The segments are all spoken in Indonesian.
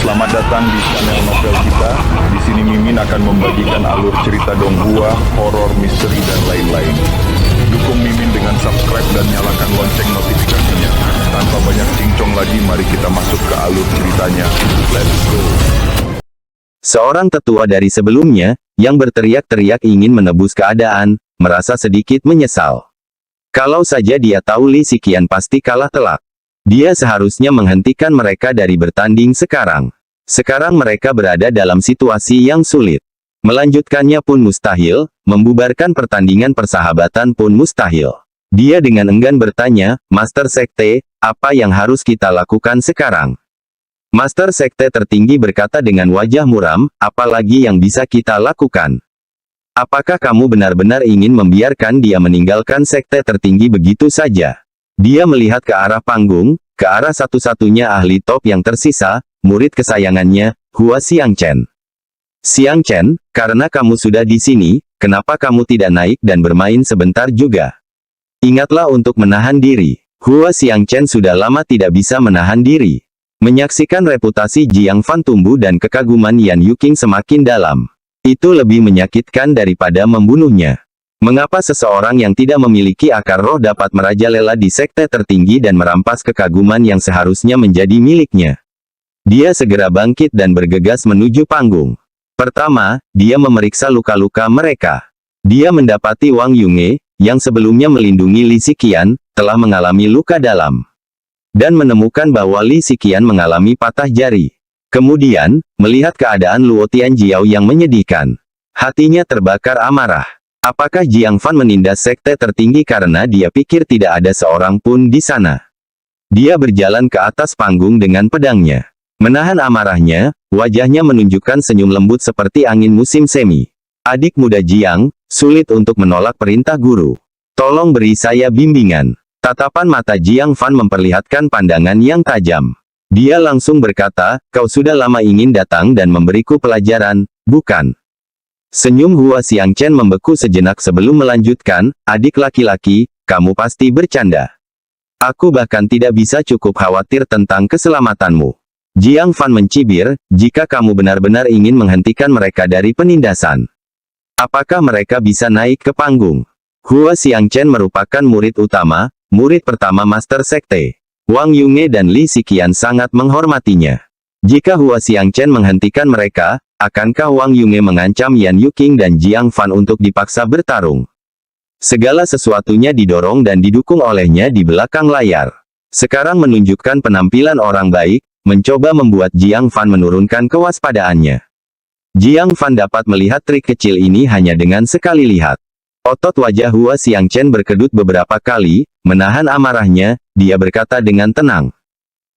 Selamat datang di channel novel kita. Di sini Mimin akan membagikan alur cerita donghua, horor, misteri, dan lain-lain. Dukung Mimin dengan subscribe dan nyalakan lonceng notifikasinya. Tanpa banyak cincong lagi, mari kita masuk ke alur ceritanya. Let's go. Seorang tetua dari sebelumnya, yang berteriak-teriak ingin menebus keadaan, merasa sedikit menyesal. Kalau saja dia tahu Li Xiqian pasti kalah telak. Dia seharusnya menghentikan mereka dari bertanding sekarang. Sekarang mereka berada dalam situasi yang sulit. Melanjutkannya pun mustahil, membubarkan pertandingan persahabatan pun mustahil. Dia dengan enggan bertanya, Master Sekte, apa yang harus kita lakukan sekarang? Master Sekte tertinggi berkata dengan wajah muram, apalagi yang bisa kita lakukan? Apakah kamu benar-benar ingin membiarkan dia meninggalkan Sekte tertinggi begitu saja? Dia melihat ke arah panggung, ke arah satu-satunya ahli top yang tersisa, murid kesayangannya, Hua Xiangchen. Xiangchen, karena kamu sudah di sini, kenapa kamu tidak naik dan bermain sebentar juga? Ingatlah untuk menahan diri. Hua Xiangchen sudah lama tidak bisa menahan diri. Menyaksikan reputasi Jiang Fan tumbuh dan kekaguman Yan Yuqing semakin dalam. Itu lebih menyakitkan daripada membunuhnya. Mengapa seseorang yang tidak memiliki akar roh dapat merajalela di sekte tertinggi dan merampas kekaguman yang seharusnya menjadi miliknya? Dia segera bangkit dan bergegas menuju panggung. Pertama, dia memeriksa luka-luka mereka. Dia mendapati Wang Yunge, yang sebelumnya melindungi Li Xiqian, telah mengalami luka dalam. Dan menemukan bahwa Li Xiqian mengalami patah jari. Kemudian, melihat keadaan Luo Tianjiao yang menyedihkan. Hatinya terbakar amarah. Apakah Jiang Fan menindas sekte tertinggi karena dia pikir tidak ada seorang pun di sana? Dia berjalan ke atas panggung dengan pedangnya. Menahan amarahnya, wajahnya menunjukkan senyum lembut seperti angin musim semi. Adik muda Jiang, sulit untuk menolak perintah guru. Tolong beri saya bimbingan. Tatapan mata Jiang Fan memperlihatkan pandangan yang tajam. Dia langsung berkata, kau sudah lama ingin datang dan memberiku pelajaran, bukan? Senyum Hua Xiangchen membeku sejenak sebelum melanjutkan, adik laki-laki, kamu pasti bercanda. Aku bahkan tidak bisa cukup khawatir tentang keselamatanmu. Jiang Fan mencibir, jika kamu benar-benar ingin menghentikan mereka dari penindasan. Apakah mereka bisa naik ke panggung? Hua Xiangchen merupakan murid utama, murid pertama Master Sekte. Wang Yunge dan Li Xiqian sangat menghormatinya. Jika Hua Xiangchen menghentikan mereka, akankah Wang Yunge mengancam Yan Yuqing dan Jiang Fan untuk dipaksa bertarung? Segala sesuatunya didorong dan didukung olehnya di belakang layar. Sekarang menunjukkan penampilan orang baik, mencoba membuat Jiang Fan menurunkan kewaspadaannya. Jiang Fan dapat melihat trik kecil ini hanya dengan sekali lihat. Otot wajah Hua Xiangchen berkedut beberapa kali, menahan amarahnya, dia berkata dengan tenang.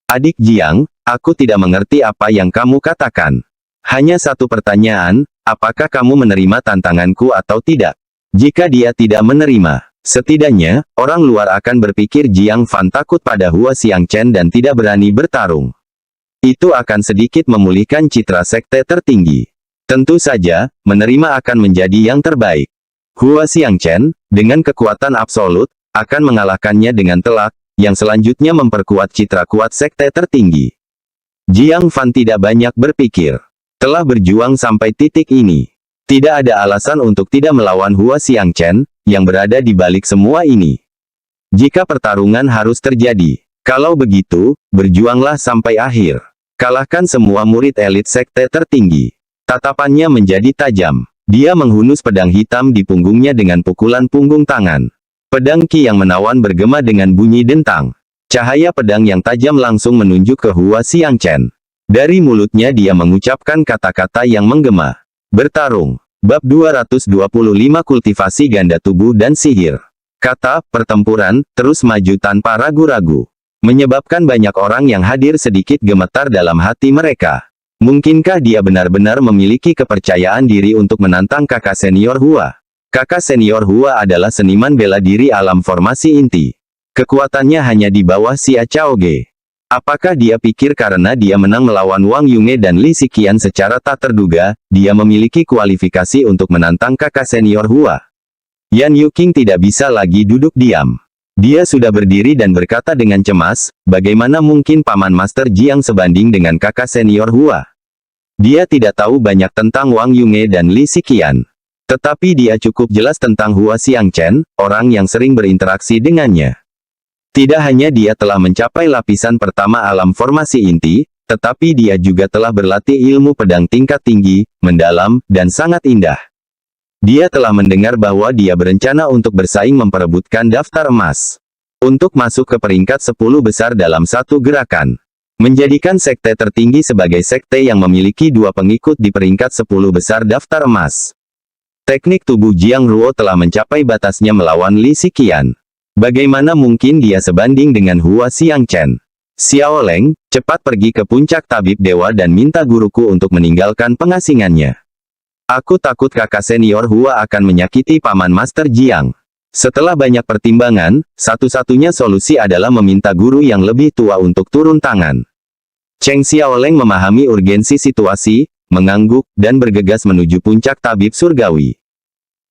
Adik Jiang, aku tidak mengerti apa yang kamu katakan. Hanya satu pertanyaan, apakah kamu menerima tantanganku atau tidak? Jika dia tidak menerima, setidaknya, orang luar akan berpikir Jiang Fan takut pada Hua Xiangchen dan tidak berani bertarung. Itu akan sedikit memulihkan citra sekte tertinggi. Tentu saja, menerima akan menjadi yang terbaik. Hua Xiangchen, dengan kekuatan absolut, akan mengalahkannya dengan telak, yang selanjutnya memperkuat citra kuat sekte tertinggi. Jiang Fan tidak banyak berpikir. Telah berjuang sampai titik ini. Tidak ada alasan untuk tidak melawan Hua Xiangchen, yang berada di balik semua ini. Jika pertarungan harus terjadi, kalau begitu, berjuanglah sampai akhir. Kalahkan semua murid elit sekte tertinggi. Tatapannya menjadi tajam. Dia menghunus pedang hitam di punggungnya dengan pukulan punggung tangan. Pedang Qi yang menawan bergema dengan bunyi dentang. Cahaya pedang yang tajam langsung menunjuk ke Hua Xiangchen. Dari mulutnya dia mengucapkan kata-kata yang menggema. Bertarung. Bab 225 Kultivasi Ganda Tubuh dan Sihir. Kata, pertempuran, terus maju tanpa ragu-ragu. Menyebabkan banyak orang yang hadir sedikit gemetar dalam hati mereka. Mungkinkah dia benar-benar memiliki kepercayaan diri untuk menantang kakak senior Hua? Kakak senior Hua adalah seniman bela diri alam formasi inti. Kekuatannya hanya di bawah Xia Chaoge. Apakah dia pikir karena dia menang melawan Wang Yunge dan Li Xiqian secara tak terduga, dia memiliki kualifikasi untuk menantang kakak senior Hua? Yan Yuqing tidak bisa lagi duduk diam. Dia sudah berdiri dan berkata dengan cemas, bagaimana mungkin Paman Master Jiang sebanding dengan kakak senior Hua? Dia tidak tahu banyak tentang Wang Yunge dan Li Xiqian. Tetapi dia cukup jelas tentang Hua Xiangchen, orang yang sering berinteraksi dengannya. Tidak hanya dia telah mencapai lapisan pertama alam formasi inti, tetapi dia juga telah berlatih ilmu pedang tingkat tinggi, mendalam, dan sangat indah. Dia telah mendengar bahwa dia berencana untuk bersaing memperebutkan daftar emas. Untuk masuk ke peringkat 10 besar dalam satu gerakan. Menjadikan sekte tertinggi sebagai sekte yang memiliki 2 pengikut di peringkat 10 besar daftar emas. Teknik tubuh Jiang Ruo telah mencapai batasnya melawan Li Xiqian. Bagaimana mungkin dia sebanding dengan Hua Xiangchen? Xiao Leng, cepat pergi ke puncak tabib dewa dan minta guruku untuk meninggalkan pengasingannya. Aku takut kakak senior Hua akan menyakiti Paman Master Jiang. Setelah banyak pertimbangan, satu-satunya solusi adalah meminta guru yang lebih tua untuk turun tangan. Cheng Xiaoleng memahami urgensi situasi, mengangguk, dan bergegas menuju puncak tabib surgawi.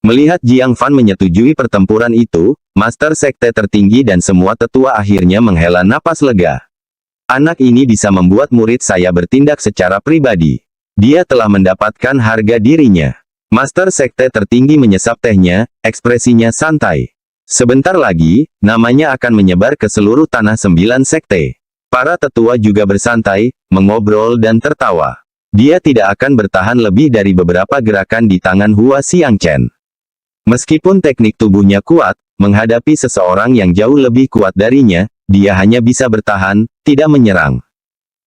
Melihat Jiang Fan menyetujui pertempuran itu, Master Sekte tertinggi dan semua tetua akhirnya menghela napas lega. Anak ini bisa membuat murid saya bertindak secara pribadi. Dia telah mendapatkan harga dirinya. Master Sekte tertinggi menyesap tehnya, ekspresinya santai. Sebentar lagi, namanya akan menyebar ke seluruh tanah 9 sekte. Para tetua juga bersantai, mengobrol dan tertawa. Dia tidak akan bertahan lebih dari beberapa gerakan di tangan Hua Xiangchen. Meskipun teknik tubuhnya kuat, menghadapi seseorang yang jauh lebih kuat darinya, dia hanya bisa bertahan, tidak menyerang.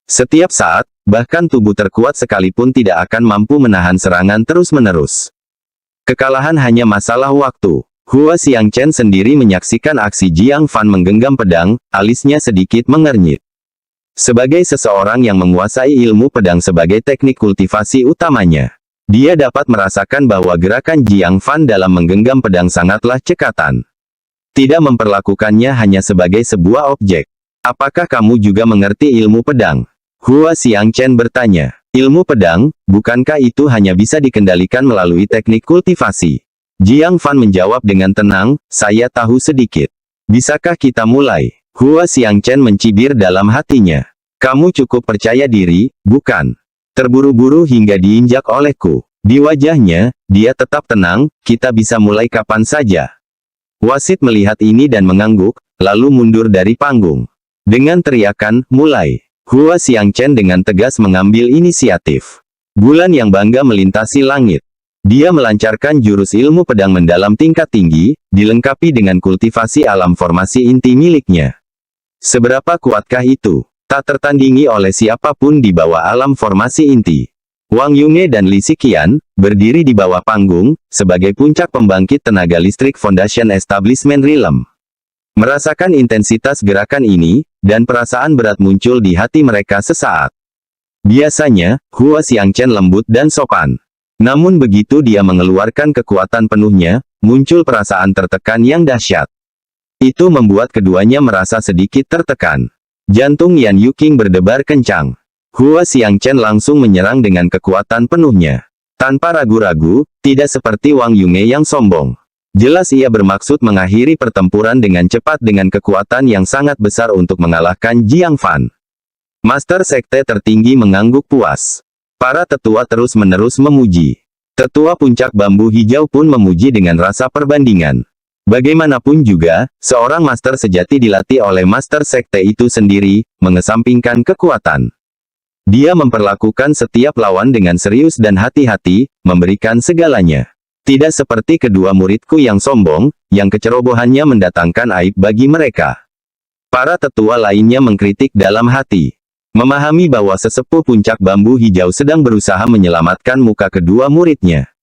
Setiap saat, bahkan tubuh terkuat sekalipun tidak akan mampu menahan serangan terus-menerus. Kekalahan hanya masalah waktu. Hua Xiangchen sendiri menyaksikan aksi Jiang Fan menggenggam pedang, alisnya sedikit mengernyit. Sebagai seseorang yang menguasai ilmu pedang sebagai teknik kultivasi utamanya, dia dapat merasakan bahwa gerakan Jiang Fan dalam menggenggam pedang sangatlah cekatan. Tidak memperlakukannya hanya sebagai sebuah objek. Apakah kamu juga mengerti ilmu pedang? Hua Xiangchen bertanya. Ilmu pedang, bukankah itu hanya bisa dikendalikan melalui teknik kultivasi? Jiang Fan menjawab dengan tenang, saya tahu sedikit. Bisakah kita mulai? Hua Xiangchen mencibir dalam hatinya. Kamu cukup percaya diri, bukan? Terburu-buru hingga diinjak olehku. Di wajahnya, dia tetap tenang, kita bisa mulai kapan saja. Wasit melihat ini dan mengangguk, lalu mundur dari panggung. Dengan teriakan, mulai. Hua Xiangchen dengan tegas mengambil inisiatif. Bulan yang bangga melintasi langit. Dia melancarkan jurus ilmu pedang mendalam tingkat tinggi, dilengkapi dengan kultivasi alam formasi inti miliknya. Seberapa kuatkah itu? Tak tertandingi oleh siapapun di bawah alam formasi inti. Wang Yunge dan Li Xiqian, berdiri di bawah panggung, sebagai puncak pembangkit tenaga listrik Foundation Establishment Realm. Merasakan intensitas gerakan ini, dan perasaan berat muncul di hati mereka sesaat. Biasanya, Hua Xiangchen lembut dan sopan. Namun begitu dia mengeluarkan kekuatan penuhnya, muncul perasaan tertekan yang dahsyat. Itu membuat keduanya merasa sedikit tertekan. Jantung Yan Yuqing berdebar kencang. Hua Xiangchen langsung menyerang dengan kekuatan penuhnya. Tanpa ragu-ragu, tidak seperti Wang Yunge yang sombong. Jelas ia bermaksud mengakhiri pertempuran dengan cepat dengan kekuatan yang sangat besar untuk mengalahkan Jiang Fan. Master Sekte tertinggi mengangguk puas. Para tetua terus-menerus memuji. Tetua puncak bambu hijau pun memuji dengan rasa perbandingan. Bagaimanapun juga, seorang master sejati dilatih oleh Master Sekte itu sendiri, mengesampingkan kekuatan. Dia memperlakukan setiap lawan dengan serius dan hati-hati, memberikan segalanya. Tidak seperti kedua muridku yang sombong, yang kecerobohannya mendatangkan aib bagi mereka. Para tetua lainnya mengkritik dalam hati. Memahami bahwa sesepuh puncak bambu hijau sedang berusaha menyelamatkan muka kedua muridnya.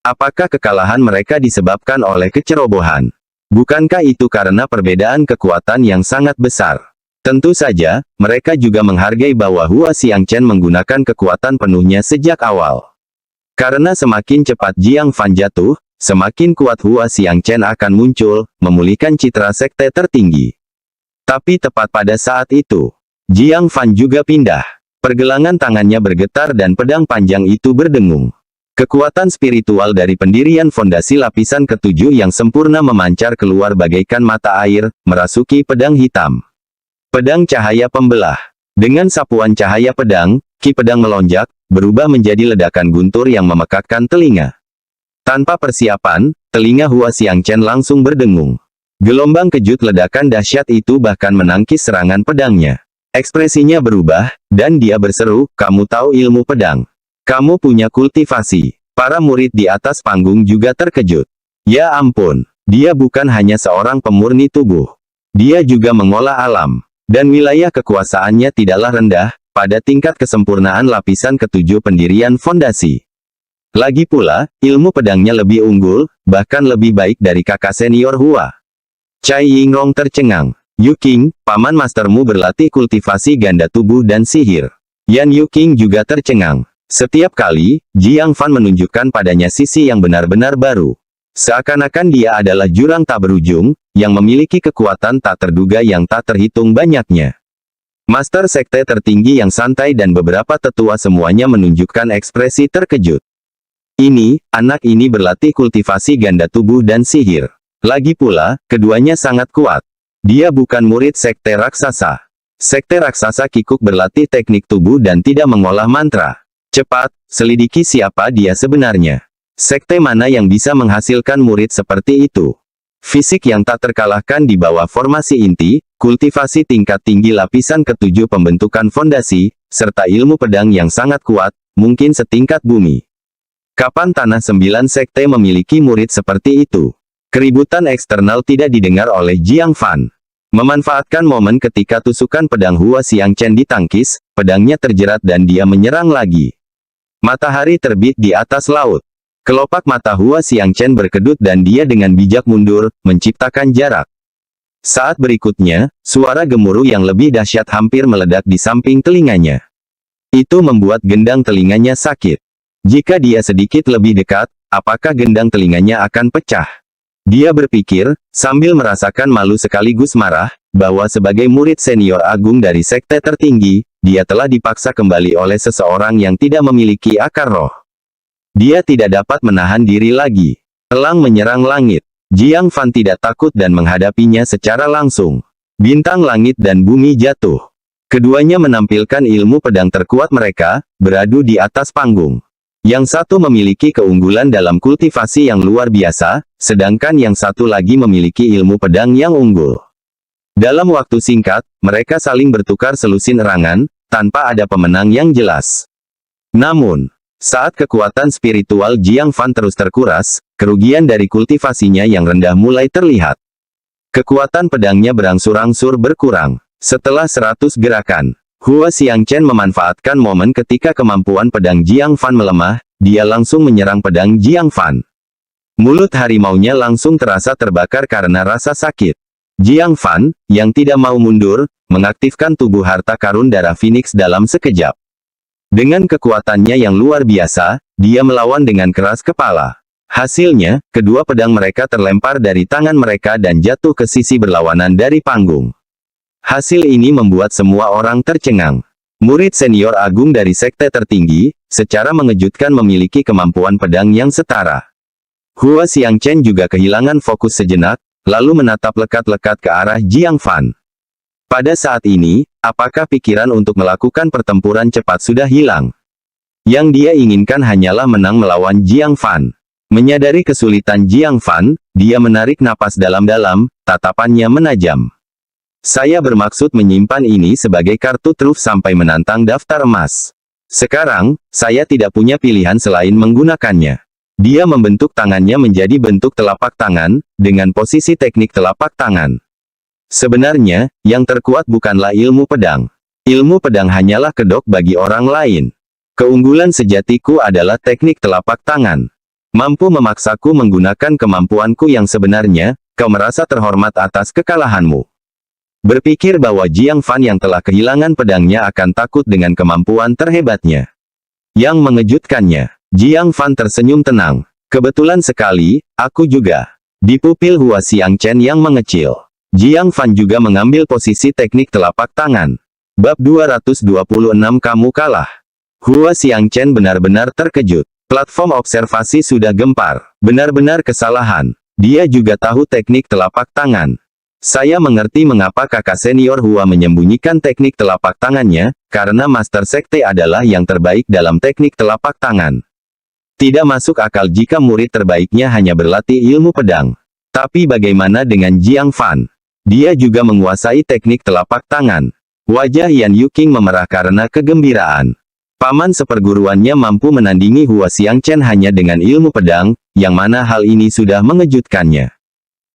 Apakah kekalahan mereka disebabkan oleh kecerobohan? Bukankah itu karena perbedaan kekuatan yang sangat besar? Tentu saja, mereka juga menghargai bahwa Hua Xiangchen menggunakan kekuatan penuhnya sejak awal. Karena semakin cepat Jiang Fan jatuh, semakin kuat Hua Xiangchen akan muncul, memulihkan citra sekte tertinggi. Tapi tepat pada saat itu, Jiang Fan juga pindah. Pergelangan tangannya bergetar dan pedang panjang itu berdengung. Kekuatan spiritual dari pendirian fondasi lapisan ketujuh yang sempurna memancar keluar bagaikan mata air, merasuki pedang hitam. Pedang cahaya pembelah. Dengan sapuan cahaya pedang, ki pedang melonjak, berubah menjadi ledakan guntur yang memekakkan telinga. Tanpa persiapan, telinga Hua Xiangchen langsung berdengung. Gelombang kejut ledakan dahsyat itu bahkan menangkis serangan pedangnya. Ekspresinya berubah, dan dia berseru, "Kamu tahu ilmu pedang. Kamu punya kultivasi." Para murid di atas panggung juga terkejut. Ya ampun, dia bukan hanya seorang pemurni tubuh. Dia juga mengolah alam. Dan wilayah kekuasaannya tidaklah rendah, pada tingkat kesempurnaan lapisan ketujuh pendirian fondasi. Lagi pula, ilmu pedangnya lebih unggul, bahkan lebih baik dari kakak senior Hua. Cai Yingrong tercengang. Yu Qing, paman mastermu berlatih kultivasi ganda tubuh dan sihir. Yan Yu Qing juga tercengang. Setiap kali, Jiang Fan menunjukkan padanya sisi yang benar-benar baru. Seakan-akan dia adalah jurang tak berujung, yang memiliki kekuatan tak terduga yang tak terhitung banyaknya. Master sekte tertinggi yang santai dan beberapa tetua semuanya menunjukkan ekspresi terkejut. Anak ini berlatih kultivasi ganda tubuh dan sihir. Lagi pula, keduanya sangat kuat. Dia bukan murid sekte raksasa. Sekte raksasa kikuk berlatih teknik tubuh dan tidak mengolah mantra. Cepat, selidiki siapa dia sebenarnya. Sekte mana yang bisa menghasilkan murid seperti itu? Fisik yang tak terkalahkan di bawah formasi inti, kultivasi tingkat tinggi lapisan ketujuh pembentukan fondasi, serta ilmu pedang yang sangat kuat, mungkin setingkat bumi. Kapan tanah 9 sekte memiliki murid seperti itu? Keributan eksternal tidak didengar oleh Jiang Fan. Memanfaatkan momen ketika tusukan pedang Hua Xiangchen ditangkis, pedangnya terjerat dan dia menyerang lagi. Matahari terbit di atas laut. Kelopak mata Hua Xiangchen berkedut dan dia dengan bijak mundur, menciptakan jarak. Saat berikutnya, suara gemuruh yang lebih dahsyat hampir meledak di samping telinganya. Itu membuat gendang telinganya sakit. Jika dia sedikit lebih dekat, apakah gendang telinganya akan pecah? Dia berpikir, sambil merasakan malu sekaligus marah, bahwa sebagai murid senior agung dari sekte tertinggi, dia telah dipaksa kembali oleh seseorang yang tidak memiliki akar roh. Dia tidak dapat menahan diri lagi. Elang menyerang langit. Jiang Fan tidak takut dan menghadapinya secara langsung. Bintang langit dan bumi jatuh. Keduanya menampilkan ilmu pedang terkuat mereka, beradu di atas panggung. Yang satu memiliki keunggulan dalam kultivasi yang luar biasa, sedangkan yang satu lagi memiliki ilmu pedang yang unggul. Dalam waktu singkat, mereka saling bertukar selusin erangan, tanpa ada pemenang yang jelas. Namun, saat kekuatan spiritual Jiang Fan terus terkuras, kerugian dari kultivasinya yang rendah mulai terlihat. Kekuatan pedangnya berangsur-angsur berkurang. Setelah 100 gerakan, Hua Xiangchen memanfaatkan momen ketika kemampuan pedang Jiang Fan melemah, dia langsung menyerang pedang Jiang Fan. Mulut harimaunya langsung terasa terbakar karena rasa sakit. Jiang Fan, yang tidak mau mundur, mengaktifkan tubuh harta karun darah Phoenix dalam sekejap. Dengan kekuatannya yang luar biasa, dia melawan dengan keras kepala. Hasilnya, kedua pedang mereka terlempar dari tangan mereka dan jatuh ke sisi berlawanan dari panggung. Hasil ini membuat semua orang tercengang. Murid senior agung dari sekte tertinggi, secara mengejutkan memiliki kemampuan pedang yang setara. Hua Xiangchen juga kehilangan fokus sejenak, lalu menatap lekat-lekat ke arah Jiang Fan. Pada saat ini, apakah pikiran untuk melakukan pertempuran cepat sudah hilang? Yang dia inginkan hanyalah menang melawan Jiang Fan. Menyadari kesulitan Jiang Fan, dia menarik napas dalam-dalam, tatapannya menajam. Saya bermaksud menyimpan ini sebagai kartu truf sampai menantang daftar emas. Sekarang, saya tidak punya pilihan selain menggunakannya. Dia membentuk tangannya menjadi bentuk telapak tangan, dengan posisi teknik telapak tangan. Sebenarnya, yang terkuat bukanlah ilmu pedang. Ilmu pedang hanyalah kedok bagi orang lain. Keunggulan sejatiku adalah teknik telapak tangan. Mampu memaksaku menggunakan kemampuanku yang sebenarnya, kau merasa terhormat atas kekalahanmu. Berpikir bahwa Jiang Fan yang telah kehilangan pedangnya akan takut dengan kemampuan terhebatnya. Yang mengejutkannya, Jiang Fan tersenyum tenang. Kebetulan sekali, aku juga. Di pupil Hua Xiangchen yang mengecil. Jiang Fan juga mengambil posisi teknik telapak tangan. Bab 226 kamu kalah. Hua Xiangchen benar-benar terkejut. Platform observasi sudah gempar. Benar-benar kesalahan. Dia juga tahu teknik telapak tangan. Saya mengerti mengapa kakak senior Hua menyembunyikan teknik telapak tangannya, karena Master Sekte adalah yang terbaik dalam teknik telapak tangan. Tidak masuk akal jika murid terbaiknya hanya berlatih ilmu pedang. Tapi bagaimana dengan Jiang Fan? Dia juga menguasai teknik telapak tangan. Wajah Yan Yuking memerah karena kegembiraan. Paman seperguruannya mampu menandingi Hua Xiangchen hanya dengan ilmu pedang, yang mana hal ini sudah mengejutkannya.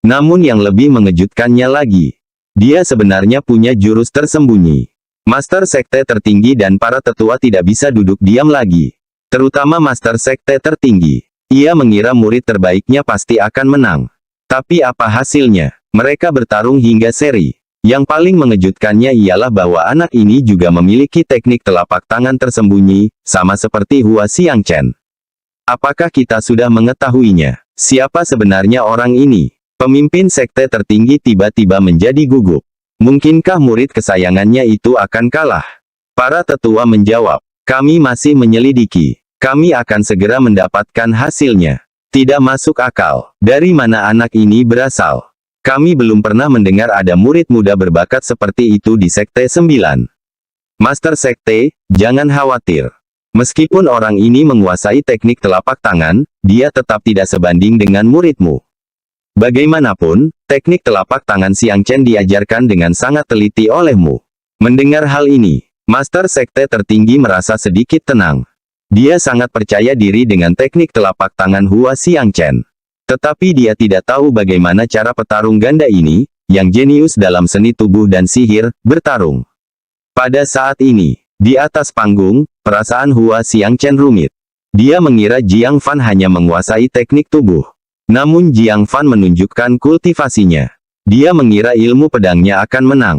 Namun yang lebih mengejutkannya lagi, dia sebenarnya punya jurus tersembunyi. Master Sekte tertinggi dan para tetua tidak bisa duduk diam lagi. Terutama Master Sekte tertinggi. Ia mengira murid terbaiknya pasti akan menang. Tapi apa hasilnya? Mereka bertarung hingga seri. Yang paling mengejutkannya ialah bahwa anak ini juga memiliki teknik telapak tangan tersembunyi, sama seperti Hua Xiangchen. Apakah kita sudah mengetahuinya? Siapa sebenarnya orang ini? Pemimpin sekte tertinggi tiba-tiba menjadi gugup. Mungkinkah murid kesayangannya itu akan kalah? Para tetua menjawab, kami masih menyelidiki. Kami akan segera mendapatkan hasilnya. Tidak masuk akal. Dari mana anak ini berasal? Kami belum pernah mendengar ada murid muda berbakat seperti itu di Sekte 9. Master Sekte, jangan khawatir. Meskipun orang ini menguasai teknik telapak tangan, dia tetap tidak sebanding dengan muridmu. Bagaimanapun, teknik telapak tangan Xiangchen diajarkan dengan sangat teliti olehmu. Mendengar hal ini, Master Sekte tertinggi merasa sedikit tenang. Dia sangat percaya diri dengan teknik telapak tangan Hua Xiangchen. Tetapi dia tidak tahu bagaimana cara petarung ganda ini, yang jenius dalam seni tubuh dan sihir, bertarung. Pada saat ini, di atas panggung, perasaan Hua Xiangchen rumit. Dia mengira Jiang Fan hanya menguasai teknik tubuh. Namun Jiang Fan menunjukkan kultivasinya. Dia mengira ilmu pedangnya akan menang.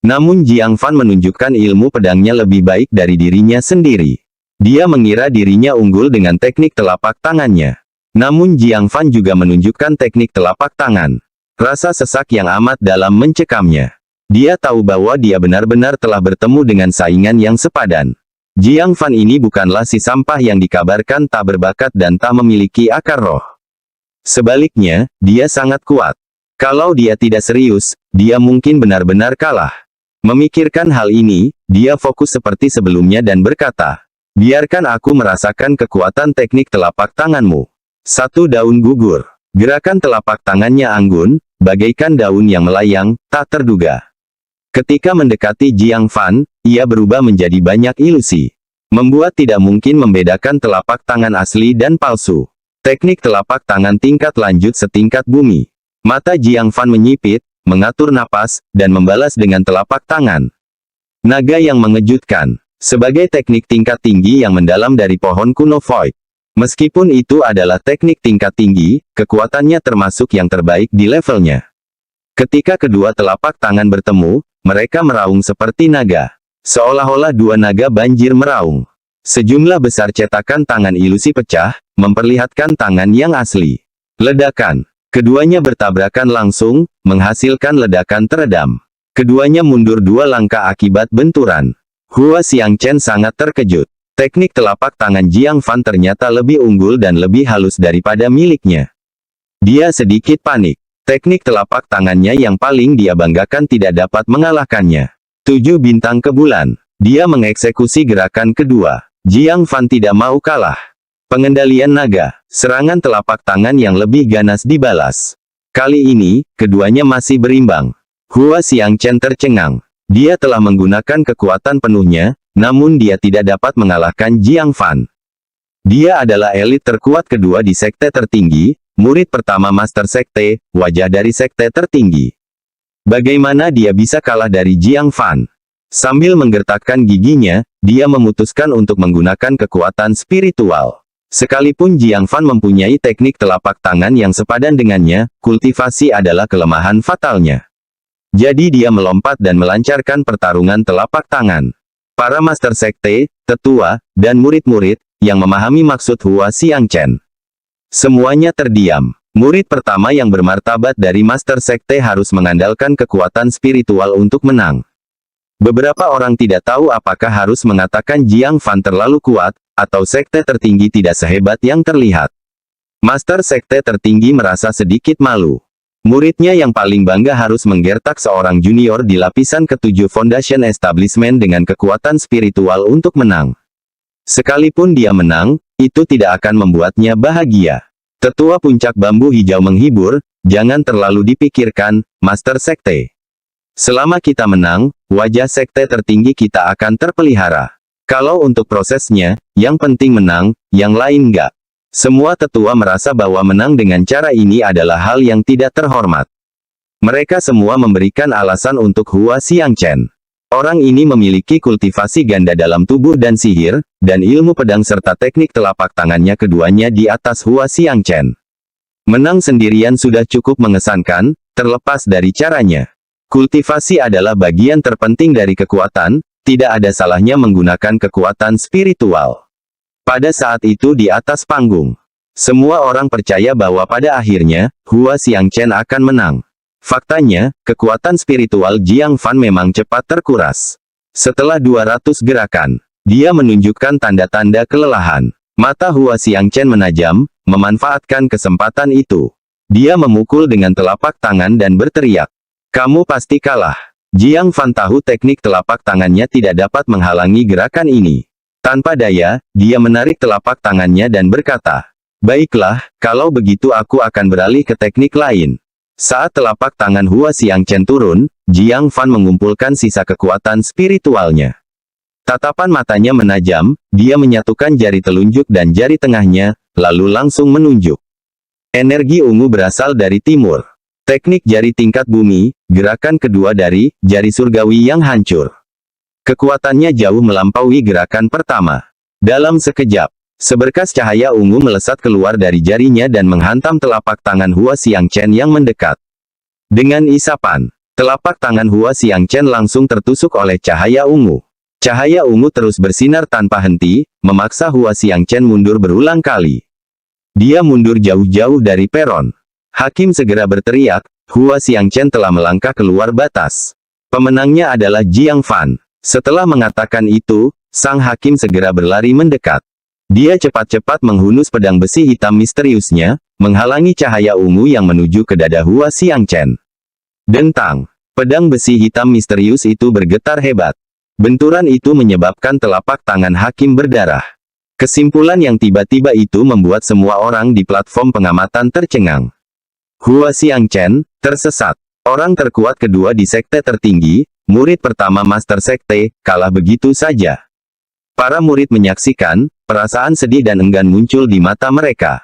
Namun Jiang Fan menunjukkan ilmu pedangnya lebih baik dari dirinya sendiri. Dia mengira dirinya unggul dengan teknik telapak tangannya. Namun Jiang Fan juga menunjukkan teknik telapak tangan. Rasa sesak yang amat dalam mencekamnya. Dia tahu bahwa dia benar-benar telah bertemu dengan saingan yang sepadan. Jiang Fan ini bukanlah si sampah yang dikabarkan tak berbakat dan tak memiliki akar roh. Sebaliknya, dia sangat kuat. Kalau dia tidak serius, dia mungkin benar-benar kalah. Memikirkan hal ini, dia fokus seperti sebelumnya dan berkata, biarkan aku merasakan kekuatan teknik telapak tanganmu. Satu daun gugur. Gerakan telapak tangannya anggun, bagaikan daun yang melayang, tak terduga. Ketika mendekati Jiang Fan, ia berubah menjadi banyak ilusi. Membuat tidak mungkin membedakan telapak tangan asli dan palsu. Teknik telapak tangan tingkat lanjut setingkat bumi. Mata Jiang Fan menyipit, mengatur napas, dan membalas dengan telapak tangan. Naga yang mengejutkan. Sebagai teknik tingkat tinggi yang mendalam dari pohon kuno Void. Meskipun itu adalah teknik tingkat tinggi, kekuatannya termasuk yang terbaik di levelnya. Ketika kedua telapak tangan bertemu, mereka meraung seperti naga. Seolah-olah dua naga banjir meraung. Sejumlah besar cetakan tangan ilusi pecah, memperlihatkan tangan yang asli. Ledakan. Keduanya bertabrakan langsung, menghasilkan ledakan teredam. Keduanya mundur dua langkah akibat benturan. Hua Xiangchen sangat terkejut. Teknik telapak tangan Jiang Fan ternyata lebih unggul dan lebih halus daripada miliknya. Dia sedikit panik. Teknik telapak tangannya yang paling dia banggakan tidak dapat mengalahkannya. 7 bintang ke bulan. Dia mengeksekusi gerakan kedua. Jiang Fan tidak mau kalah. Pengendalian naga. Serangan telapak tangan yang lebih ganas dibalas. Kali ini, keduanya masih berimbang. Hua Xiangchen tercengang. Dia telah menggunakan kekuatan penuhnya, namun dia tidak dapat mengalahkan Jiang Fan. Dia adalah elit terkuat kedua di sekte tertinggi, murid pertama Master Sekte, wajah dari sekte tertinggi. Bagaimana dia bisa kalah dari Jiang Fan? Sambil menggertakkan giginya, dia memutuskan untuk menggunakan kekuatan spiritual. Sekalipun Jiang Fan mempunyai teknik telapak tangan yang sepadan dengannya, kultivasi adalah kelemahan fatalnya. Jadi dia melompat dan melancarkan pertarungan telapak tangan. Para Master Sekte, tetua, dan murid-murid, yang memahami maksud Hua Xiangchen. Semuanya terdiam. Murid pertama yang bermartabat dari Master Sekte harus mengandalkan kekuatan spiritual untuk menang. Beberapa orang tidak tahu apakah harus mengatakan Jiang Fan terlalu kuat, atau sekte tertinggi tidak sehebat yang terlihat. Master sekte tertinggi merasa sedikit malu. Muridnya yang paling bangga harus menggertak seorang junior di lapisan ke-7 Foundation Establishment dengan kekuatan spiritual untuk menang. Sekalipun dia menang, itu tidak akan membuatnya bahagia. Tetua puncak bambu hijau menghibur, jangan terlalu dipikirkan, Master Sekte. Selama kita menang, wajah sekte tertinggi kita akan terpelihara. Kalau untuk prosesnya, yang penting menang, yang lain enggak. Semua tetua merasa bahwa menang dengan cara ini adalah hal yang tidak terhormat. Mereka semua memberikan alasan untuk Hua Xiangchen. Orang ini memiliki kultivasi ganda dalam tubuh dan sihir, dan ilmu pedang serta teknik telapak tangannya keduanya di atas Hua Xiangchen. Menang sendirian sudah cukup mengesankan, terlepas dari caranya. Kultivasi adalah bagian terpenting dari kekuatan, tidak ada salahnya menggunakan kekuatan spiritual. Pada saat itu di atas panggung, semua orang percaya bahwa pada akhirnya, Hua Xiangchen akan menang. Faktanya, kekuatan spiritual Jiang Fan memang cepat terkuras. Setelah 200 gerakan, dia menunjukkan tanda-tanda kelelahan. Mata Hua Xiangchen menajam, memanfaatkan kesempatan itu. Dia memukul dengan telapak tangan dan berteriak, "Kamu pasti kalah." Jiang Fan tahu teknik telapak tangannya tidak dapat menghalangi gerakan ini. Tanpa daya, dia menarik telapak tangannya dan berkata, "Baiklah, kalau begitu aku akan beralih ke teknik lain." Saat telapak tangan Hua Xiangchen turun, Jiang Fan mengumpulkan sisa kekuatan spiritualnya. Tatapan matanya menajam, dia menyatukan jari telunjuk dan jari tengahnya, lalu langsung menunjuk. Energi ungu berasal dari timur. Teknik jari tingkat bumi, gerakan kedua dari jari surgawi yang hancur. Kekuatannya jauh melampaui gerakan pertama. Dalam sekejap, seberkas cahaya ungu melesat keluar dari jarinya dan menghantam telapak tangan Hua Xiangchen yang mendekat. Dengan isapan, telapak tangan Hua Xiangchen langsung tertusuk oleh cahaya ungu. Cahaya ungu terus bersinar tanpa henti, memaksa Hua Xiangchen mundur berulang kali. Dia mundur jauh-jauh dari peron. Hakim segera berteriak, Hua Xiangchen telah melangkah keluar batas. Pemenangnya adalah Jiang Fan. Setelah mengatakan itu, sang hakim segera berlari mendekat. Dia cepat-cepat menghunus pedang besi hitam misteriusnya, menghalangi cahaya ungu yang menuju ke dada Hua Xiangchen. Dentang! Pedang besi hitam misterius itu bergetar hebat. Benturan itu menyebabkan telapak tangan hakim berdarah. Kesimpulan yang tiba-tiba itu membuat semua orang di platform pengamatan tercengang. Hua Xiangchen, tersesat. Orang terkuat kedua di sekte tertinggi, murid pertama Master Sekte, kalah begitu saja. Para murid menyaksikan, perasaan sedih dan enggan muncul di mata mereka.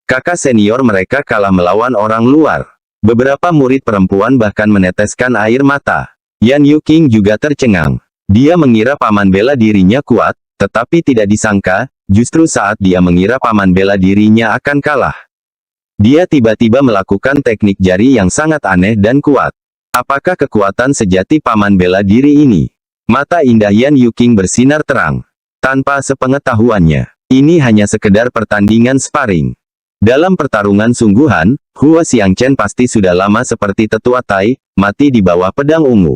Kakak senior mereka kalah melawan orang luar. Beberapa murid perempuan bahkan meneteskan air mata. Yan Yuqing juga tercengang. Dia mengira paman bela dirinya kuat, tetapi tidak disangka, justru saat dia mengira paman bela dirinya akan kalah, dia tiba-tiba melakukan teknik jari yang sangat aneh dan kuat. Apakah kekuatan sejati paman bela diri ini? Mata indah Yan Yuqing bersinar terang. Tanpa sepengetahuannya, ini hanya sekedar pertandingan sparring. Dalam pertarungan sungguhan, Hua Xiangchen pasti sudah lama seperti tetua Tai, mati di bawah pedang ungu.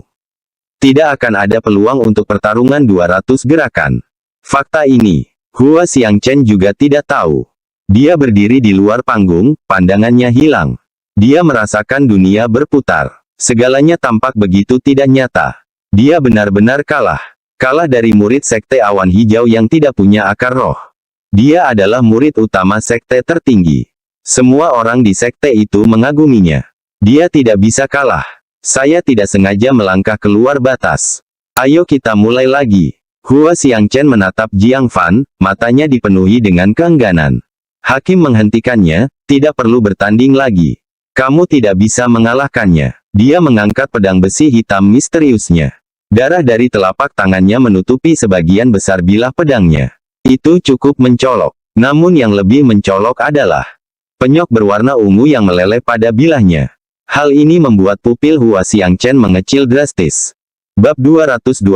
Tidak akan ada peluang untuk pertarungan 200 gerakan. Fakta ini, Hua Xiangchen juga tidak tahu. Dia berdiri di luar panggung, pandangannya hilang. Dia merasakan dunia berputar. Segalanya tampak begitu tidak nyata. Dia benar-benar kalah. Kalah dari murid sekte awan hijau yang tidak punya akar roh. Dia adalah murid utama sekte tertinggi. Semua orang di sekte itu mengaguminya. Dia tidak bisa kalah. Saya tidak sengaja melangkah keluar batas. Ayo kita mulai lagi. Hua Xiangchen menatap Jiang Fan, matanya dipenuhi dengan keengganan. Hakim menghentikannya, tidak perlu bertanding lagi. Kamu tidak bisa mengalahkannya. Dia mengangkat pedang besi hitam misteriusnya. Darah dari telapak tangannya menutupi sebagian besar bilah pedangnya. Itu cukup mencolok. Namun yang lebih mencolok adalah penyok berwarna ungu yang meleleh pada bilahnya. Hal ini membuat pupil Hua Xiangchen mengecil drastis. Bab 227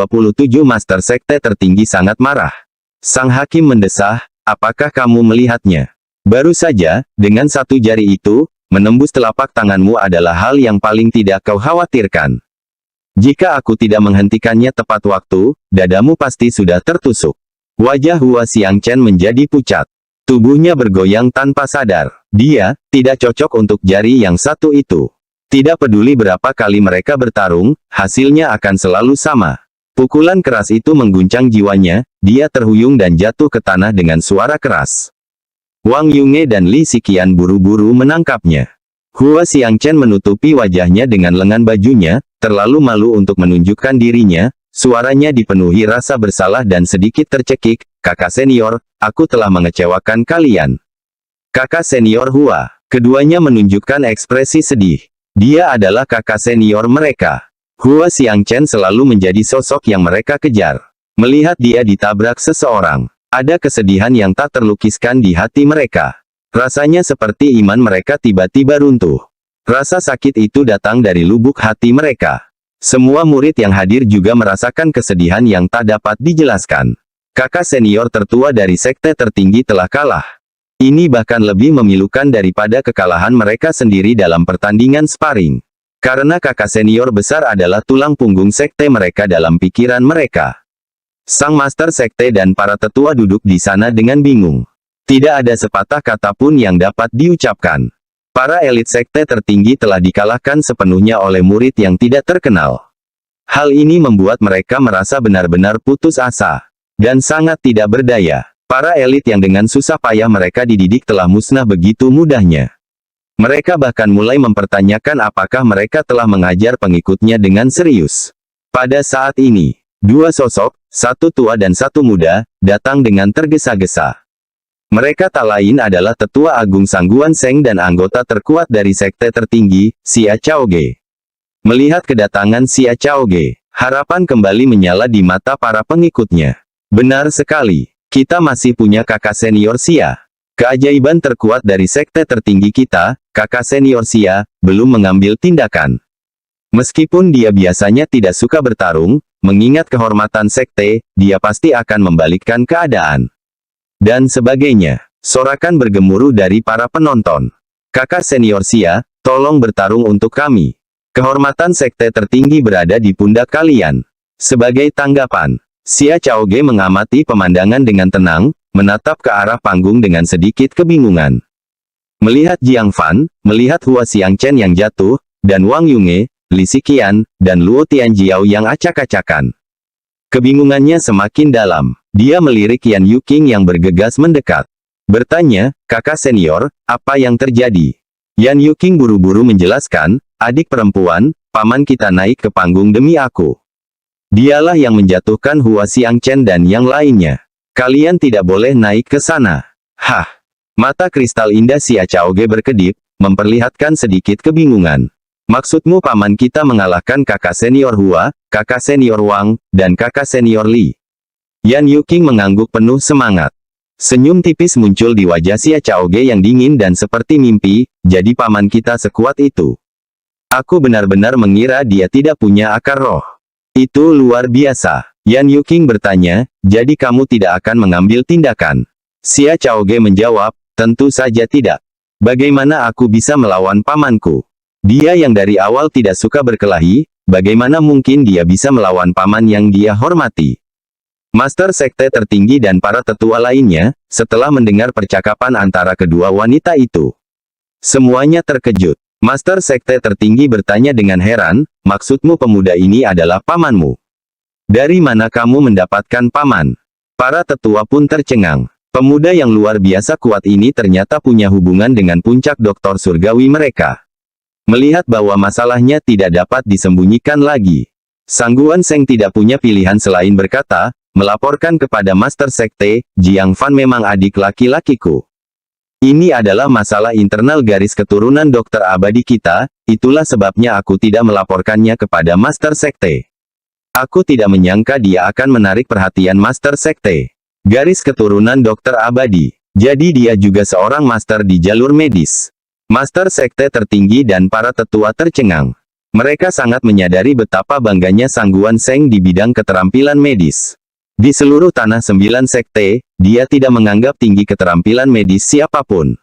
Master Sekte tertinggi sangat marah. Sang hakim mendesah, apakah kamu melihatnya? Baru saja, dengan satu jari itu, menembus telapak tanganmu adalah hal yang paling tidak kau khawatirkan. Jika aku tidak menghentikannya tepat waktu, dadamu pasti sudah tertusuk. Wajah Hua Xiangchen menjadi pucat. Tubuhnya bergoyang tanpa sadar. Dia tidak cocok untuk jari yang satu itu. Tidak peduli berapa kali mereka bertarung, hasilnya akan selalu sama. Pukulan keras itu mengguncang jiwanya, dia terhuyung dan jatuh ke tanah dengan suara keras. Wang Yunge dan Li Xiqian buru-buru menangkapnya. Hua Xiangchen menutupi wajahnya dengan lengan bajunya, terlalu malu untuk menunjukkan dirinya, suaranya dipenuhi rasa bersalah dan sedikit tercekik, "Kakak senior, aku telah mengecewakan kalian." Kakak senior Hua. Keduanya menunjukkan ekspresi sedih. Dia adalah kakak senior mereka. Hua Xiangchen selalu menjadi sosok yang mereka kejar. Melihat dia ditabrak seseorang, ada kesedihan yang tak terlukiskan di hati mereka. Rasanya seperti iman mereka tiba-tiba runtuh. Rasa sakit itu datang dari lubuk hati mereka. Semua murid yang hadir juga merasakan kesedihan yang tak dapat dijelaskan. Kakak senior tertua dari sekte tertinggi telah kalah. Ini bahkan lebih memilukan daripada kekalahan mereka sendiri dalam pertandingan sparring. Karena kakak senior besar adalah tulang punggung sekte mereka dalam pikiran mereka. Sang master sekte dan para tetua duduk di sana dengan bingung. Tidak ada sepatah kata pun yang dapat diucapkan. Para elit sekte tertinggi telah dikalahkan sepenuhnya oleh murid yang tidak terkenal. Hal ini membuat mereka merasa benar-benar putus asa dan sangat tidak berdaya. Para elit yang dengan susah payah mereka dididik telah musnah begitu mudahnya. Mereka bahkan mulai mempertanyakan apakah mereka telah mengajar pengikutnya dengan serius. Pada saat ini, dua sosok, satu tua dan satu muda, datang dengan tergesa-gesa. Mereka tak lain adalah Tetua Agung Sangguan Seng dan anggota terkuat dari sekte tertinggi, Xia Chaoge. Melihat kedatangan Xia Chaoge, harapan kembali menyala di mata para pengikutnya. Benar sekali. Kita masih punya kakak senior Xia. Keajaiban terkuat dari sekte tertinggi kita, kakak senior Xia, belum mengambil tindakan. Meskipun dia biasanya tidak suka bertarung, mengingat kehormatan sekte, dia pasti akan membalikkan keadaan. Dan sebagainya. Sorakan bergemuruh dari para penonton. Kakak senior Xia, tolong bertarung untuk kami. Kehormatan sekte tertinggi berada di pundak kalian. Sebagai tanggapan, Xia Chaoge mengamati pemandangan dengan tenang, menatap ke arah panggung dengan sedikit kebingungan. Melihat Jiang Fan, melihat Hua Xiangchen yang jatuh, dan Wang Yunge, Li Xiqian, dan Luo Tianjiao yang acak-acakan. Kebingungannya semakin dalam. Dia melirik Yan Yuqing yang bergegas mendekat. Bertanya, "Kakak senior, apa yang terjadi?" Yan Yuqing buru-buru menjelaskan, "Adik perempuan, paman kita naik ke panggung demi aku. Dialah yang menjatuhkan Hua Xiangchen dan yang lainnya. Kalian tidak boleh naik ke sana." Hah! Mata kristal indah Xia Chaoge berkedip, memperlihatkan sedikit kebingungan. "Maksudmu paman kita mengalahkan kakak senior Hua, kakak senior Wang, dan kakak senior Li?" Yan Yuqing mengangguk penuh semangat. Senyum tipis muncul di wajah Xia Chaoge yang dingin dan seperti mimpi, "Jadi paman kita sekuat itu. Aku benar-benar mengira dia tidak punya akar roh. Itu luar biasa." Yan Yuqing bertanya, "Jadi kamu tidak akan mengambil tindakan?" Xia Chaoge menjawab, "Tentu saja tidak. Bagaimana aku bisa melawan pamanku? Dia yang dari awal tidak suka berkelahi, bagaimana mungkin dia bisa melawan paman yang dia hormati?" Master sekte tertinggi dan para tetua lainnya, setelah mendengar percakapan antara kedua wanita itu, semuanya terkejut. Master sekte tertinggi bertanya dengan heran, "Maksudmu pemuda ini adalah pamanmu? Dari mana kamu mendapatkan paman?" Para tetua pun tercengang. Pemuda yang luar biasa kuat ini ternyata punya hubungan dengan puncak doktor surgawi mereka. Melihat bahwa masalahnya tidak dapat disembunyikan lagi, Sangguan Seng tidak punya pilihan selain berkata, melaporkan kepada Master Sekte, "Jiang Fan memang adik laki-lakiku. Ini adalah masalah internal garis keturunan dokter abadi kita, itulah sebabnya aku tidak melaporkannya kepada Master Sekte. Aku tidak menyangka dia akan menarik perhatian Master Sekte. Garis keturunan dokter abadi. Jadi dia juga seorang master di jalur medis." Master Sekte tertinggi dan para tetua tercengang. Mereka sangat menyadari betapa bangganya Sangguan Seng di bidang keterampilan medis. Di seluruh tanah 9 sekte, dia tidak menganggap tinggi keterampilan medis siapapun.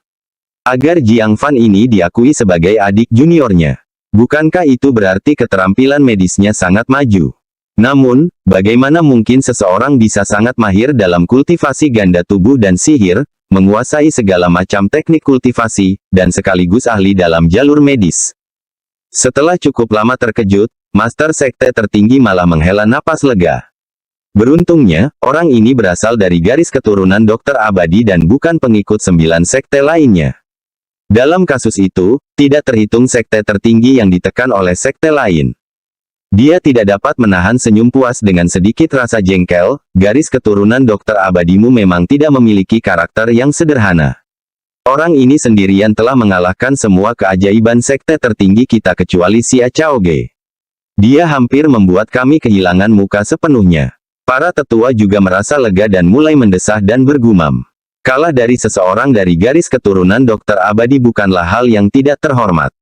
Agar Jiang Fan ini diakui sebagai adik juniornya. Bukankah itu berarti keterampilan medisnya sangat maju? Namun, bagaimana mungkin seseorang bisa sangat mahir dalam kultivasi ganda tubuh dan sihir, menguasai segala macam teknik kultivasi, dan sekaligus ahli dalam jalur medis? Setelah cukup lama terkejut, Master Sekte Tertinggi malah menghela napas lega. Beruntungnya, orang ini berasal dari garis keturunan Dokter Abadi dan bukan pengikut 9 sekte lainnya. Dalam kasus itu, tidak terhitung sekte tertinggi yang ditekan oleh sekte lain. Dia tidak dapat menahan senyum puas dengan sedikit rasa jengkel. Garis keturunan Dokter Abadimu memang tidak memiliki karakter yang sederhana. Orang ini sendirian telah mengalahkan semua keajaiban sekte tertinggi kita kecuali Xia Chaoge. Dia hampir membuat kami kehilangan muka sepenuhnya. Para tetua juga merasa lega dan mulai mendesah dan bergumam. Kalah dari seseorang dari garis keturunan Dokter Abadi bukanlah hal yang tidak terhormat.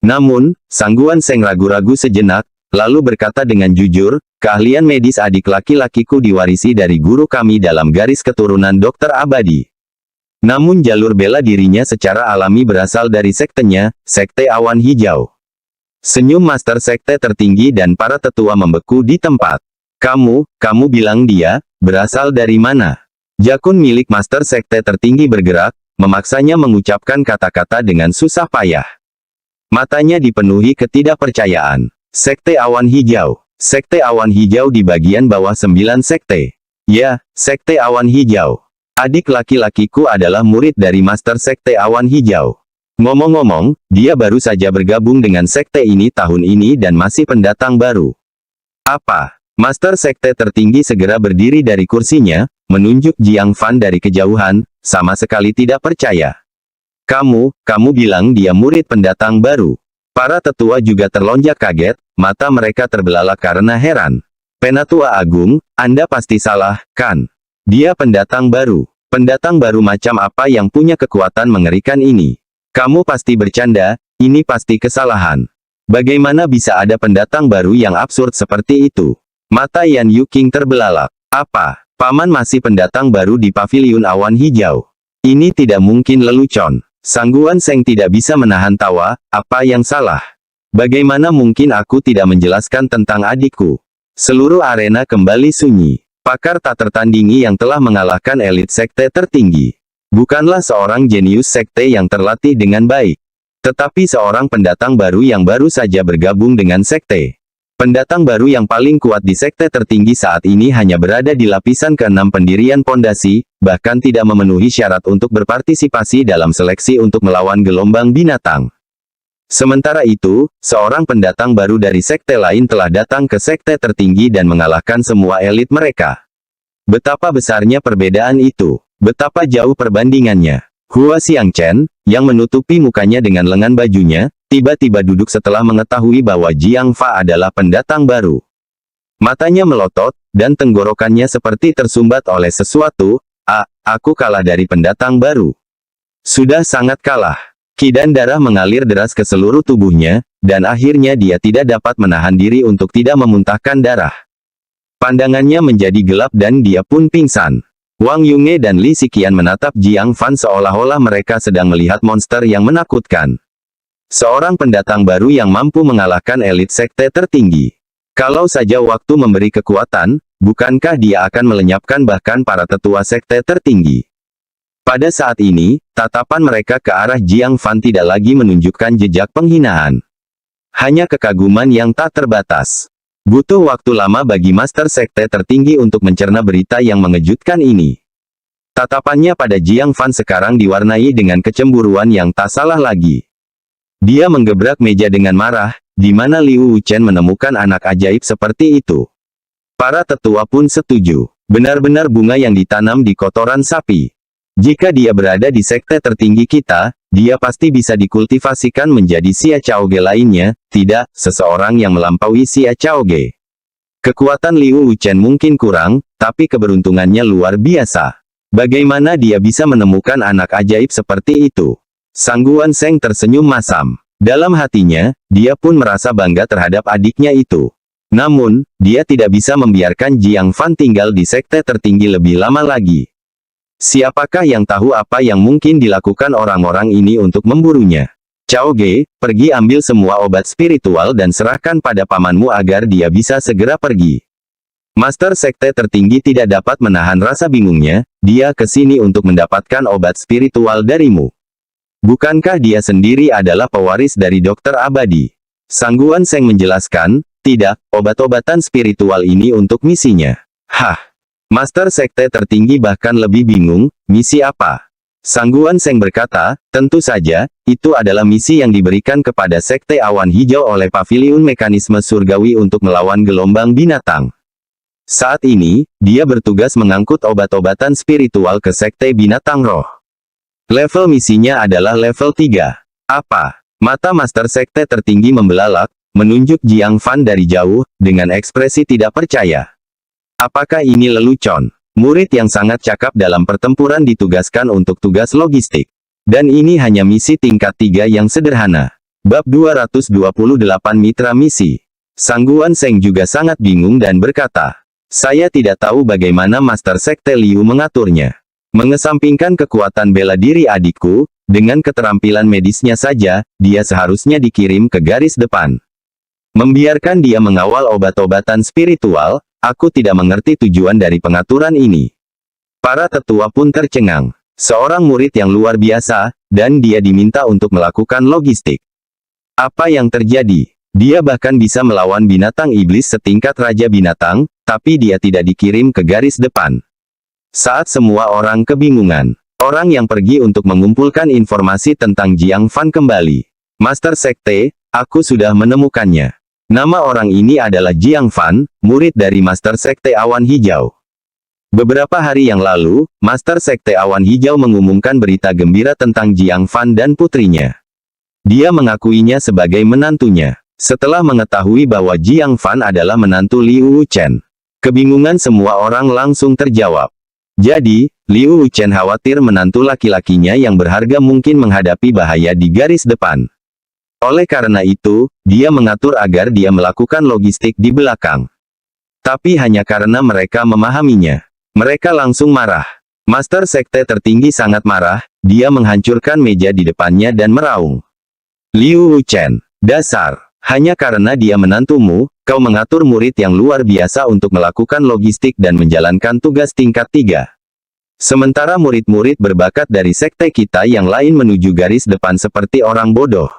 Namun, Sang Guan Seng ragu-ragu sejenak, lalu berkata dengan jujur, keahlian medis adik laki-lakiku diwarisi dari guru kami dalam garis keturunan Dokter Abadi. Namun jalur bela dirinya secara alami berasal dari sektenya, Sekte Awan Hijau. Senyum Master Sekte Tertinggi dan para tetua membeku di tempat. Kamu bilang dia berasal dari mana? Jakun milik Master Sekte Tertinggi bergerak, memaksanya mengucapkan kata-kata dengan susah payah. Matanya dipenuhi ketidakpercayaan. Sekte Awan Hijau. Sekte Awan Hijau di bagian bawah 9 sekte. Ya, Sekte Awan Hijau. Adik laki-lakiku adalah murid dari Master Sekte Awan Hijau. Ngomong-ngomong, dia baru saja bergabung dengan sekte ini tahun ini dan masih pendatang baru. Apa? Master Sekte Tertinggi segera berdiri dari kursinya, menunjuk Jiang Fan dari kejauhan, sama sekali tidak percaya. Kamu bilang dia murid pendatang baru. Para tetua juga terlonjak kaget, mata mereka terbelalak karena heran. Penatua Agung, Anda pasti salah, kan? Dia pendatang baru. Pendatang baru macam apa yang punya kekuatan mengerikan ini? Kamu pasti bercanda, ini pasti kesalahan. Bagaimana bisa ada pendatang baru yang absurd seperti itu? Mata Yan Yuking terbelalak. Apa? Paman masih pendatang baru di Paviliun Awan Hijau? Ini tidak mungkin lelucon. Sang Guan Seng tidak bisa menahan tawa. Apa yang salah? Bagaimana mungkin aku tidak menjelaskan tentang adikku? Seluruh arena kembali sunyi. Pakar tak tertandingi yang telah mengalahkan elit sekte tertinggi. Bukanlah seorang jenius sekte yang terlatih dengan baik. Tetapi seorang pendatang baru yang baru saja bergabung dengan sekte. Pendatang baru yang paling kuat di sekte tertinggi saat ini hanya berada di lapisan ke-6 pendirian pondasi, bahkan tidak memenuhi syarat untuk berpartisipasi dalam seleksi untuk melawan gelombang binatang. Sementara itu, seorang pendatang baru dari sekte lain telah datang ke sekte tertinggi dan mengalahkan semua elit mereka. Betapa besarnya perbedaan itu. Betapa jauh perbandingannya. Hua Xiangchen, yang menutupi mukanya dengan lengan bajunya, tiba-tiba duduk setelah mengetahui bahwa Jiang Fa adalah pendatang baru. Matanya melotot, dan tenggorokannya seperti tersumbat oleh sesuatu. Aku kalah dari pendatang baru. Sudah sangat kalah. Kidan darah mengalir deras ke seluruh tubuhnya, dan akhirnya dia tidak dapat menahan diri untuk tidak memuntahkan darah. Pandangannya menjadi gelap dan dia pun pingsan. Wang Yunge dan Li Xiqian menatap Jiang Fan seolah-olah mereka sedang melihat monster yang menakutkan. Seorang pendatang baru yang mampu mengalahkan elit sekte tertinggi. Kalau saja waktu memberi kekuatan, bukankah dia akan melenyapkan bahkan para tetua sekte tertinggi? Pada saat ini, tatapan mereka ke arah Jiang Fan tidak lagi menunjukkan jejak penghinaan. Hanya kekaguman yang tak terbatas. Butuh waktu lama bagi Master Sekte Tertinggi untuk mencerna berita yang mengejutkan ini. Tatapannya pada Jiang Fan sekarang diwarnai dengan kecemburuan yang tak salah lagi. Dia menggebrak meja dengan marah, di mana Liu Wuchen menemukan anak ajaib seperti itu. Para tetua pun setuju. Benar-benar bunga yang ditanam di kotoran sapi. Jika dia berada di sekte tertinggi kita, dia pasti bisa dikultivasikan menjadi Xia Chaoge lainnya, tidak seseorang yang melampaui Xia Chaoge. Kekuatan Liu Wuchen mungkin kurang, tapi keberuntungannya luar biasa. Bagaimana dia bisa menemukan anak ajaib seperti itu? Sang Guan Seng tersenyum masam. Dalam hatinya, dia pun merasa bangga terhadap adiknya itu. Namun, dia tidak bisa membiarkan Jiang Fan tinggal di sekte tertinggi lebih lama lagi. Siapakah yang tahu apa yang mungkin dilakukan orang-orang ini untuk memburunya? Cao Ge, pergi ambil semua obat spiritual dan serahkan pada pamanmu agar dia bisa segera pergi. Master Sekte tertinggi tidak dapat menahan rasa bingungnya, dia ke sini untuk mendapatkan obat spiritual darimu. Bukankah dia sendiri adalah pewaris dari dokter abadi? Sangguan Seng menjelaskan, tidak, obat-obatan spiritual ini untuk misinya. Hah? Master Sekte tertinggi bahkan lebih bingung, misi apa? Sangguan Seng berkata, tentu saja, itu adalah misi yang diberikan kepada Sekte Awan Hijau oleh Paviliun Mekanisme Surgawi untuk melawan gelombang binatang. Saat ini, dia bertugas mengangkut obat-obatan spiritual ke Sekte Binatang Roh. Level misinya adalah level 3. Apa? Mata Master Sekte tertinggi membelalak, menunjuk Jiang Fan dari jauh, dengan ekspresi tidak percaya. Apakah ini lelucon? Murid yang sangat cakap dalam pertempuran ditugaskan untuk tugas logistik. Dan ini hanya misi tingkat 3 yang sederhana. Bab 228 Mitra Misi. Sangguan Seng juga sangat bingung dan berkata, saya tidak tahu bagaimana Master Sekte Liu mengaturnya. Mengesampingkan kekuatan bela diri adikku, dengan keterampilan medisnya saja, dia seharusnya dikirim ke garis depan. Membiarkan dia mengawal obat-obatan spiritual, aku tidak mengerti tujuan dari pengaturan ini. Para tetua pun tercengang. Seorang murid yang luar biasa, dan dia diminta untuk melakukan logistik. Apa yang terjadi? Dia bahkan bisa melawan binatang iblis setingkat Raja Binatang, tapi dia tidak dikirim ke garis depan. Saat semua orang kebingungan, orang yang pergi untuk mengumpulkan informasi tentang Jiang Fan kembali. Master Sekte, aku sudah menemukannya. Nama orang ini adalah Jiang Fan, murid dari Master Sekte Awan Hijau. Beberapa hari yang lalu, Master Sekte Awan Hijau mengumumkan berita gembira tentang Jiang Fan dan putrinya. Dia mengakuinya sebagai menantunya. Setelah mengetahui bahwa Jiang Fan adalah menantu Liu Wuchen, kebingungan semua orang langsung terjawab. Jadi, Liu Wuchen khawatir menantu laki-lakinya yang berharga mungkin menghadapi bahaya di garis depan. Oleh karena itu, dia mengatur agar dia melakukan logistik di belakang. Tapi hanya karena mereka memahaminya. Mereka langsung marah. Master Sekte tertinggi sangat marah, dia menghancurkan meja di depannya dan meraung. Liu Wuchen, dasar. Hanya karena dia menantumu, kau mengatur murid yang luar biasa untuk melakukan logistik dan menjalankan tugas tingkat 3. Sementara murid-murid berbakat dari sekte kita yang lain menuju garis depan seperti orang bodoh.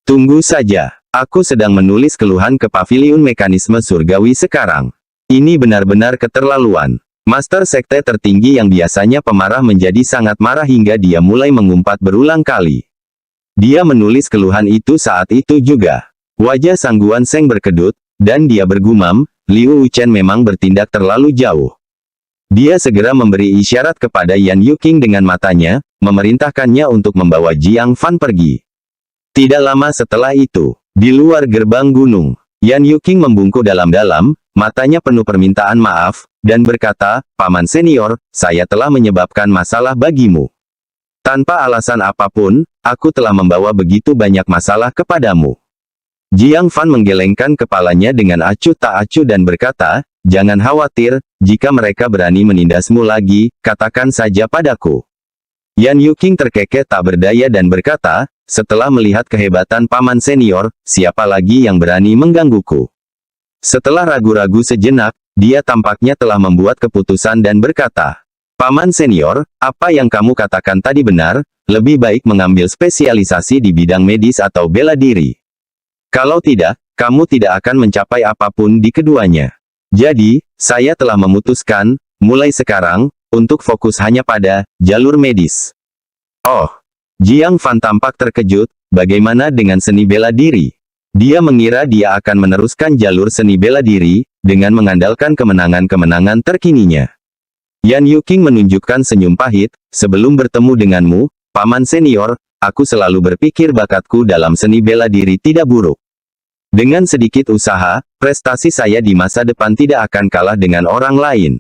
Tunggu saja, aku sedang menulis keluhan ke Paviliun Mekanisme Surgawi sekarang. Ini benar-benar keterlaluan. Master Sekte tertinggi yang biasanya pemarah menjadi sangat marah hingga dia mulai mengumpat berulang kali. Dia menulis keluhan itu saat itu juga. Wajah Sangguan Seng berkedut, dan dia bergumam, Liu Wuchen memang bertindak terlalu jauh. Dia segera memberi isyarat kepada Yan Yuqing dengan matanya, memerintahkannya untuk membawa Jiang Fan pergi. Tidak lama setelah itu, di luar gerbang gunung, Yan Yuqing membungkuk dalam-dalam, matanya penuh permintaan maaf, dan berkata, Paman Senior, saya telah menyebabkan masalah bagimu. Tanpa alasan apapun, aku telah membawa begitu banyak masalah kepadamu. Jiang Fan menggelengkan kepalanya dengan acuh tak acuh dan berkata, jangan khawatir, jika mereka berani menindasmu lagi, katakan saja padaku. Yan Yuqing terkekeh tak berdaya dan berkata, setelah melihat kehebatan Paman Senior, siapa lagi yang berani menggangguku? Setelah ragu-ragu sejenak, dia tampaknya telah membuat keputusan dan berkata, Paman Senior, apa yang kamu katakan tadi benar, lebih baik mengambil spesialisasi di bidang medis atau bela diri. Kalau tidak, kamu tidak akan mencapai apapun di keduanya. Jadi, saya telah memutuskan, mulai sekarang, untuk fokus hanya pada jalur medis. Oh, Jiang Fan tampak terkejut, bagaimana dengan seni bela diri? Dia mengira dia akan meneruskan jalur seni bela diri, dengan mengandalkan kemenangan-kemenangan terkininya. Yan Yuqing menunjukkan senyum pahit, sebelum bertemu denganmu, Paman Senior, aku selalu berpikir bakatku dalam seni bela diri tidak buruk. Dengan sedikit usaha, prestasi saya di masa depan tidak akan kalah dengan orang lain.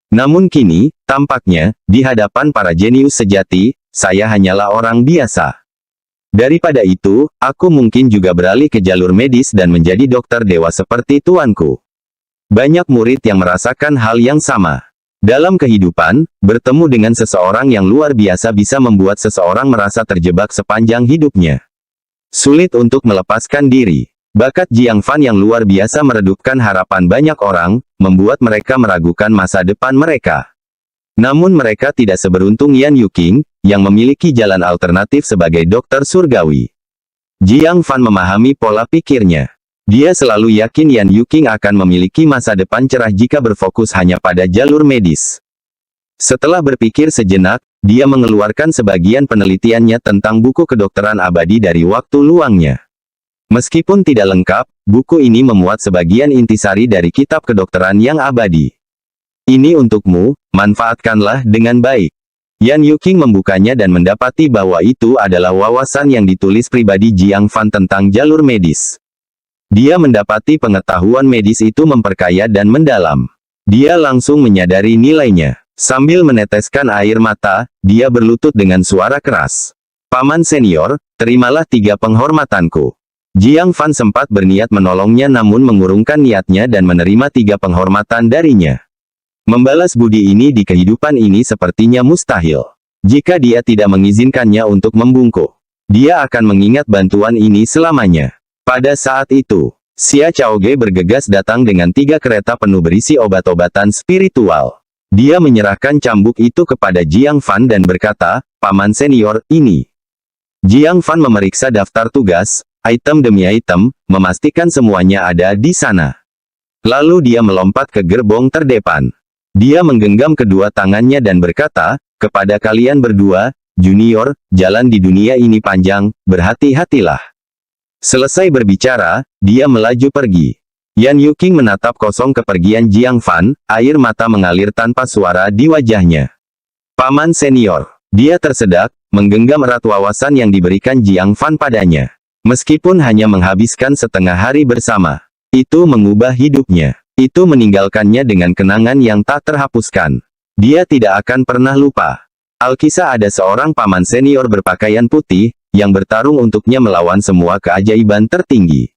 Namun kini, tampaknya, di hadapan para jenius sejati, saya hanyalah orang biasa. Daripada itu, aku mungkin juga beralih ke jalur medis dan menjadi dokter dewa seperti tuanku. Banyak murid yang merasakan hal yang sama. Dalam kehidupan, bertemu dengan seseorang yang luar biasa bisa membuat seseorang merasa terjebak sepanjang hidupnya. Sulit untuk melepaskan diri. Bakat Jiang Fan yang luar biasa meredupkan harapan banyak orang, membuat mereka meragukan masa depan mereka. Namun mereka tidak seberuntung Yan Yuqing, yang memiliki jalan alternatif sebagai dokter surgawi. Jiang Fan memahami pola pikirnya. Dia selalu yakin Yan Yuqing akan memiliki masa depan cerah jika berfokus hanya pada jalur medis. Setelah berpikir sejenak, dia mengeluarkan sebagian penelitiannya tentang buku kedokteran abadi dari waktu luangnya. Meskipun tidak lengkap, buku ini memuat sebagian intisari dari kitab kedokteran yang abadi. Ini untukmu, manfaatkanlah dengan baik. Yan Yuqing membukanya dan mendapati bahwa itu adalah wawasan yang ditulis pribadi Jiang Fan tentang jalur medis. Dia mendapati pengetahuan medis itu memperkaya dan mendalam. Dia langsung menyadari nilainya. Sambil meneteskan air mata, dia berlutut dengan suara keras. Paman senior, terimalah 3 penghormatanku. Jiang Fan sempat berniat menolongnya namun mengurungkan niatnya dan menerima 3 penghormatan darinya. Membalas budi ini di kehidupan ini sepertinya mustahil. Jika dia tidak mengizinkannya untuk membungkuk, dia akan mengingat bantuan ini selamanya. Pada saat itu, Xia Chaoge bergegas datang dengan 3 kereta penuh berisi obat-obatan spiritual. Dia menyerahkan cambuk itu kepada Jiang Fan dan berkata, "Paman senior, ini." Jiang Fan memeriksa daftar tugas, item demi item, memastikan semuanya ada di sana. Lalu dia melompat ke gerbong terdepan. Dia menggenggam kedua tangannya dan berkata, "Kepada kalian berdua, junior, jalan di dunia ini panjang, berhati-hatilah." Selesai berbicara, dia melaju pergi. Yan Yuqing menatap kosong kepergian Jiang Fan, air mata mengalir tanpa suara di wajahnya. Paman senior. Dia tersedak, menggenggam erat wawasan yang diberikan Jiang Fan padanya. Meskipun hanya menghabiskan setengah hari bersama, itu mengubah hidupnya. Itu meninggalkannya dengan kenangan yang tak terhapuskan. Dia tidak akan pernah lupa. Alkisah ada seorang paman senior berpakaian putih, yang bertarung untuknya melawan semua keajaiban tertinggi.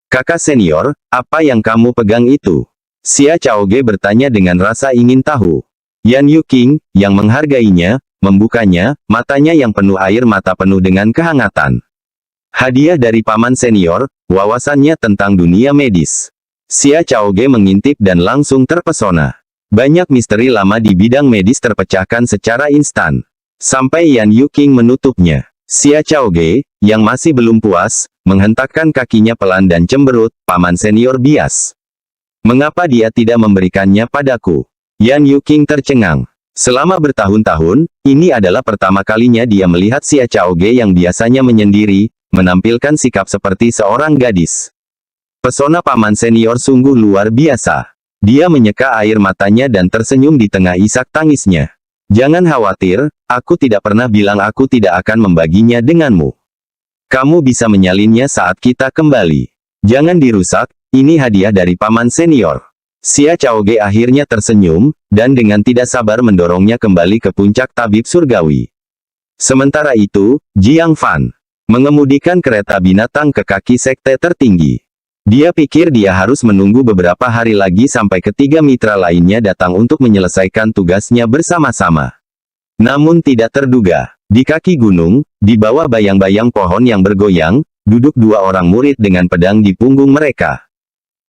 "Kakak senior, apa yang kamu pegang itu?" Xia Chaoge bertanya dengan rasa ingin tahu. Yan Yuqing, yang menghargainya, membukanya, matanya yang penuh air mata penuh dengan kehangatan. "Hadiah dari paman senior, wawasannya tentang dunia medis." Xia Chaoge mengintip dan langsung terpesona. Banyak misteri lama di bidang medis terpecahkan secara instan. Sampai Yan Yuqing menutupnya. Xia Chaoge, yang masih belum puas, menghentakkan kakinya pelan dan cemberut, "Paman senior bias. Mengapa dia tidak memberikannya padaku?" Yan Yuqing tercengang. Selama bertahun-tahun, ini adalah pertama kalinya dia melihat Xia Chaoge yang biasanya menyendiri, menampilkan sikap seperti seorang gadis. Pesona paman senior sungguh luar biasa. Dia menyeka air matanya dan tersenyum di tengah isak tangisnya. "Jangan khawatir, aku tidak pernah bilang aku tidak akan membaginya denganmu. Kamu bisa menyalinnya saat kita kembali. Jangan dirusak, ini hadiah dari paman senior." Xia Chaoge akhirnya tersenyum, dan dengan tidak sabar mendorongnya kembali ke puncak tabib surgawi. Sementara itu, Jiang Fan mengemudikan kereta binatang ke kaki sekte tertinggi. Dia pikir dia harus menunggu beberapa hari lagi sampai ketiga mitra lainnya datang untuk menyelesaikan tugasnya bersama-sama. Namun tidak terduga, di kaki gunung, di bawah bayang-bayang pohon yang bergoyang, duduk 2 orang murid dengan pedang di punggung mereka.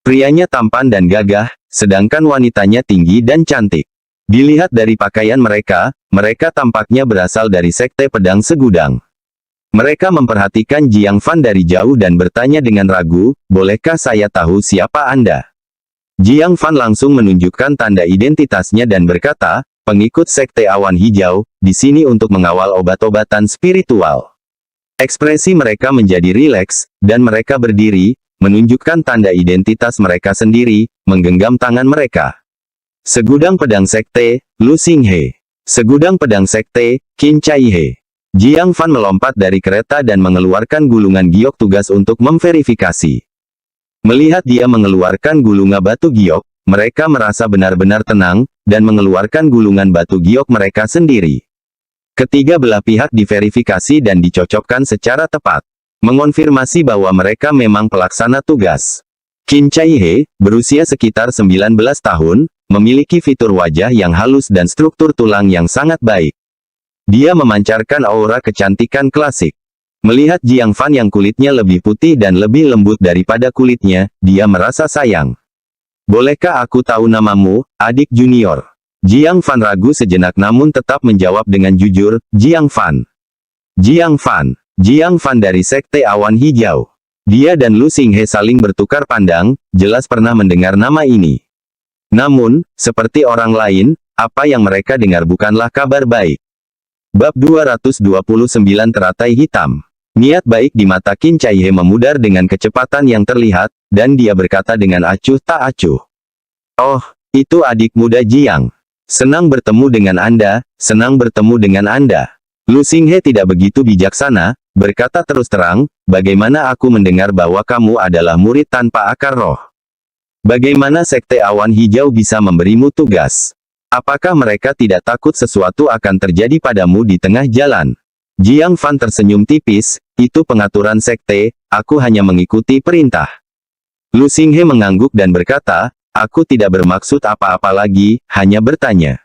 Prianya tampan dan gagah, sedangkan wanitanya tinggi dan cantik. Dilihat dari pakaian mereka, mereka tampaknya berasal dari sekte pedang segudang. Mereka memperhatikan Jiang Fan dari jauh dan bertanya dengan ragu, "Bolehkah saya tahu siapa Anda?" Jiang Fan langsung menunjukkan tanda identitasnya dan berkata, "Pengikut sekte awan hijau, di sini untuk mengawal obat-obatan spiritual." Ekspresi mereka menjadi rileks, dan mereka berdiri, menunjukkan tanda identitas mereka sendiri, menggenggam tangan mereka. Segudang pedang sekte, Lu Xinghe. Segudang pedang sekte, Qin Chaihe. Jiang Fan melompat dari kereta dan mengeluarkan gulungan giok tugas untuk memverifikasi. Melihat dia mengeluarkan gulungan batu giok, mereka merasa benar-benar tenang, dan mengeluarkan gulungan batu giok mereka sendiri. Ketiga belah pihak diverifikasi dan dicocokkan secara tepat. Mengonfirmasi bahwa mereka memang pelaksana tugas. Qin Chaihe, berusia sekitar 19 tahun, memiliki fitur wajah yang halus dan struktur tulang yang sangat baik. Dia memancarkan aura kecantikan klasik. Melihat Jiang Fan yang kulitnya lebih putih dan lebih lembut daripada kulitnya, dia merasa sayang. Bolehkah aku tahu namamu, adik junior? Jiang Fan ragu sejenak namun tetap menjawab dengan jujur, Jiang Fan. Jiang Fan. Jiang Fan dari Sekte Awan Hijau. Dia dan Lu Xinghe saling bertukar pandang, jelas pernah mendengar nama ini. Namun, seperti orang lain, apa yang mereka dengar bukanlah kabar baik. Bab 229 Teratai Hitam. Niat baik di mata Qin Caihe memudar dengan kecepatan yang terlihat, dan dia berkata dengan acuh tak acuh. Oh, itu adik muda Jiang. Senang bertemu dengan Anda, senang bertemu dengan Anda. Lu Xinghe tidak begitu bijaksana, berkata terus terang, bagaimana aku mendengar bahwa kamu adalah murid tanpa akar roh? Bagaimana Sekte Awan Hijau bisa memberimu tugas? Apakah mereka tidak takut sesuatu akan terjadi padamu di tengah jalan? Jiang Fan tersenyum tipis, itu pengaturan sekte, aku hanya mengikuti perintah. Lu Xinghe mengangguk dan berkata, aku tidak bermaksud apa-apa lagi, hanya bertanya.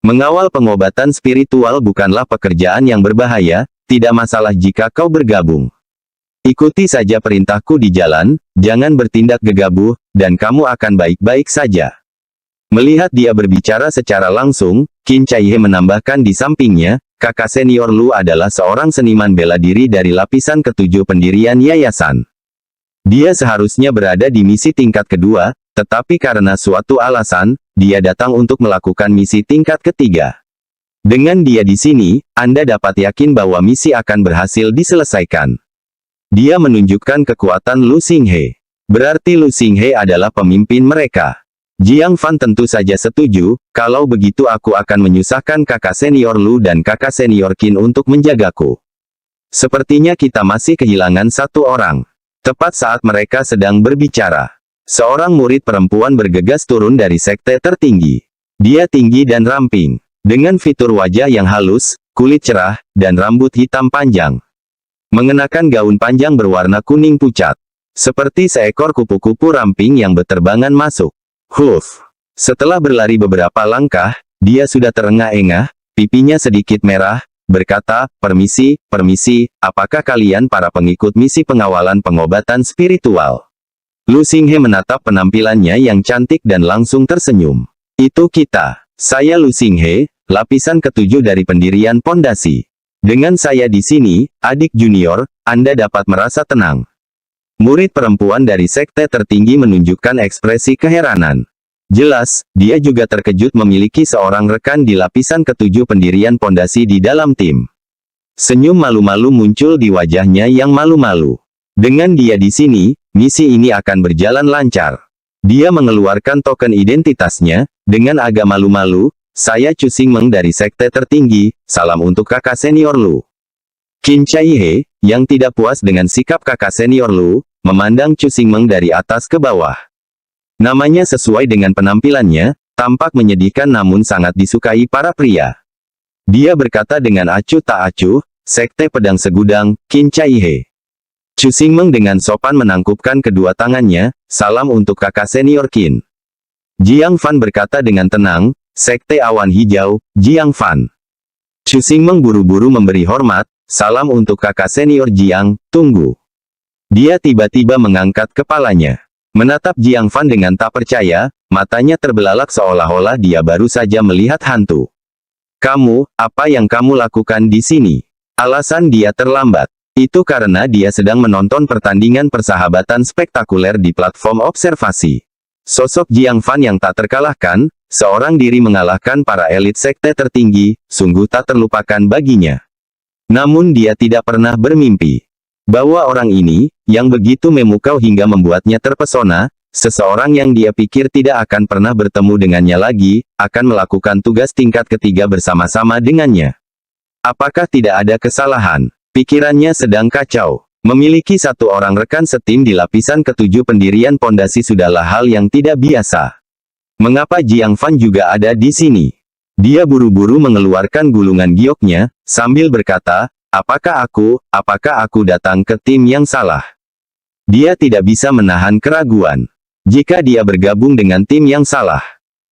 Mengawal pengobatan spiritual bukanlah pekerjaan yang berbahaya, tidak masalah jika kau bergabung. Ikuti saja perintahku di jalan, jangan bertindak gegabah, dan kamu akan baik-baik saja. Melihat dia berbicara secara langsung, Qin Caihe menambahkan di sampingnya, kakak senior Lu adalah seorang seniman bela diri dari lapisan ketujuh pendirian yayasan. Dia seharusnya berada di misi tingkat kedua, tetapi karena suatu alasan, dia datang untuk melakukan misi tingkat ketiga. Dengan dia di sini, Anda dapat yakin bahwa misi akan berhasil diselesaikan. Dia menunjukkan kekuatan Lu Xinghe. Berarti Lu Xinghe adalah pemimpin mereka. Jiang Fan tentu saja setuju, kalau begitu aku akan menyusahkan kakak senior Lu dan kakak senior Qin untuk menjagaku. Sepertinya kita masih kehilangan satu orang. Tepat saat mereka sedang berbicara, seorang murid perempuan bergegas turun dari sekte tertinggi. Dia tinggi dan ramping, dengan fitur wajah yang halus, kulit cerah, dan rambut hitam panjang. Mengenakan gaun panjang berwarna kuning pucat. Seperti seekor kupu-kupu ramping yang berterbangan masuk. Huff! Setelah berlari beberapa langkah, dia sudah terengah-engah, pipinya sedikit merah, berkata, permisi, apakah kalian para pengikut misi pengawalan pengobatan spiritual? Lu Xinghe menatap penampilannya yang cantik dan langsung tersenyum. Itu kita. Saya Lu Xinghe, lapisan ketujuh dari pendirian pondasi. Dengan saya di sini, adik junior, Anda dapat merasa tenang. Murid perempuan dari sekte tertinggi menunjukkan ekspresi keheranan. Jelas, dia juga terkejut memiliki seorang rekan di lapisan ketujuh pendirian pondasi di dalam tim. Senyum malu-malu muncul di wajahnya yang malu-malu. Dengan dia di sini, misi ini akan berjalan lancar. Dia mengeluarkan token identitasnya, dengan agak malu-malu, saya Chu Xingmeng dari sekte tertinggi, salam untuk kakak senior Lu. Qin Caihe, yang tidak puas dengan sikap kakak senior Lu, memandang Chu Xingmeng dari atas ke bawah. Namanya sesuai dengan penampilannya, tampak menyedihkan namun sangat disukai para pria. Dia berkata dengan acuh tak acuh, Sekte Pedang Segudang, Qin Caihe. Chu Xingmeng dengan sopan menangkupkan kedua tangannya, salam untuk kakak senior Qin. Jiang Fan berkata dengan tenang, Sekte Awan Hijau, Jiang Fan. Chu Xingmeng buru-buru memberi hormat, salam untuk kakak senior Jiang, tunggu. Dia tiba-tiba mengangkat kepalanya. Menatap Jiang Fan dengan tak percaya, matanya terbelalak seolah-olah dia baru saja melihat hantu. Kamu, apa yang kamu lakukan di sini? Alasan dia terlambat. Itu karena dia sedang menonton pertandingan persahabatan spektakuler di platform observasi. Sosok Jiang Fan yang tak terkalahkan, seorang diri mengalahkan para elit sekte tertinggi, sungguh tak terlupakan baginya. Namun dia tidak pernah bermimpi bahwa orang ini, yang begitu memukau hingga membuatnya terpesona, seseorang yang dia pikir tidak akan pernah bertemu dengannya lagi, akan melakukan tugas tingkat ketiga bersama-sama dengannya. Apakah tidak ada kesalahan? Pikirannya sedang kacau. Memiliki satu orang rekan setim di lapisan ketujuh pendirian pondasi sudahlah hal yang tidak biasa. Mengapa Jiang Fan juga ada di sini? Dia buru-buru mengeluarkan gulungan gioknya, sambil berkata, apakah aku datang ke tim yang salah? Dia tidak bisa menahan keraguan. Jika dia bergabung dengan tim yang salah,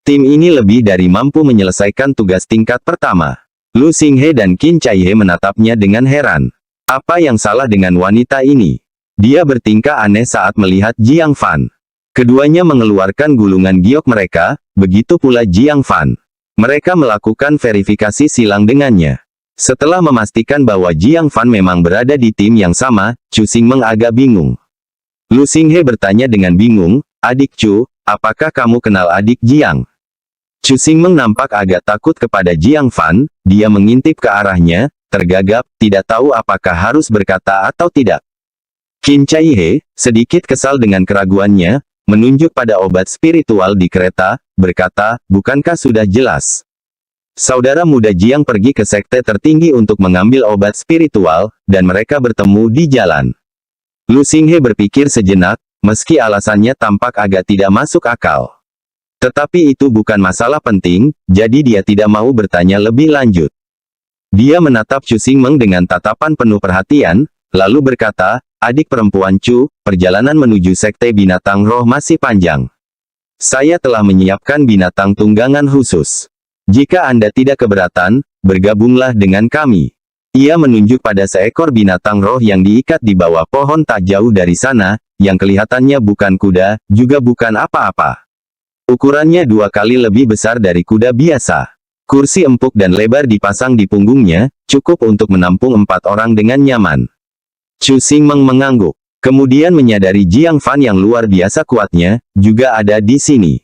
tim ini lebih dari mampu menyelesaikan tugas tingkat pertama. Lu Xinghe dan Qin Caihe menatapnya dengan heran. Apa yang salah dengan wanita ini? Dia bertingkah aneh saat melihat Jiang Fan. Keduanya mengeluarkan gulungan giok mereka, begitu pula Jiang Fan. Mereka melakukan verifikasi silang dengannya. Setelah memastikan bahwa Jiang Fan memang berada di tim yang sama, Chu Xingmeng agak bingung. Lu Xinghe bertanya dengan bingung, "Adik Chu, apakah kamu kenal adik Jiang?" Chu Xingmeng nampak agak takut kepada Jiang Fan, dia mengintip ke arahnya, tergagap, tidak tahu apakah harus berkata atau tidak. Qin Caihe, sedikit kesal dengan keraguannya, menunjuk pada obat spiritual di kereta, berkata, "Bukankah sudah jelas? Saudara muda Jiang pergi ke sekte tertinggi untuk mengambil obat spiritual, dan mereka bertemu di jalan." Lu Xinghe berpikir sejenak, meski alasannya tampak agak tidak masuk akal. Tetapi itu bukan masalah penting, jadi dia tidak mau bertanya lebih lanjut. Dia menatap Chu Xingmeng dengan tatapan penuh perhatian, lalu berkata, "Adik perempuan Chu, perjalanan menuju sekte binatang roh masih panjang. Saya telah menyiapkan binatang tunggangan khusus. Jika Anda tidak keberatan, bergabunglah dengan kami." Ia menunjuk pada seekor binatang roh yang diikat di bawah pohon tak jauh dari sana, yang kelihatannya bukan kuda, juga bukan apa-apa. Ukurannya 2 kali lebih besar dari kuda biasa. Kursi empuk dan lebar dipasang di punggungnya, cukup untuk menampung 4 orang dengan nyaman. Chu Xingmeng mengangguk. Kemudian menyadari Jiang Fan yang luar biasa kuatnya, juga ada di sini.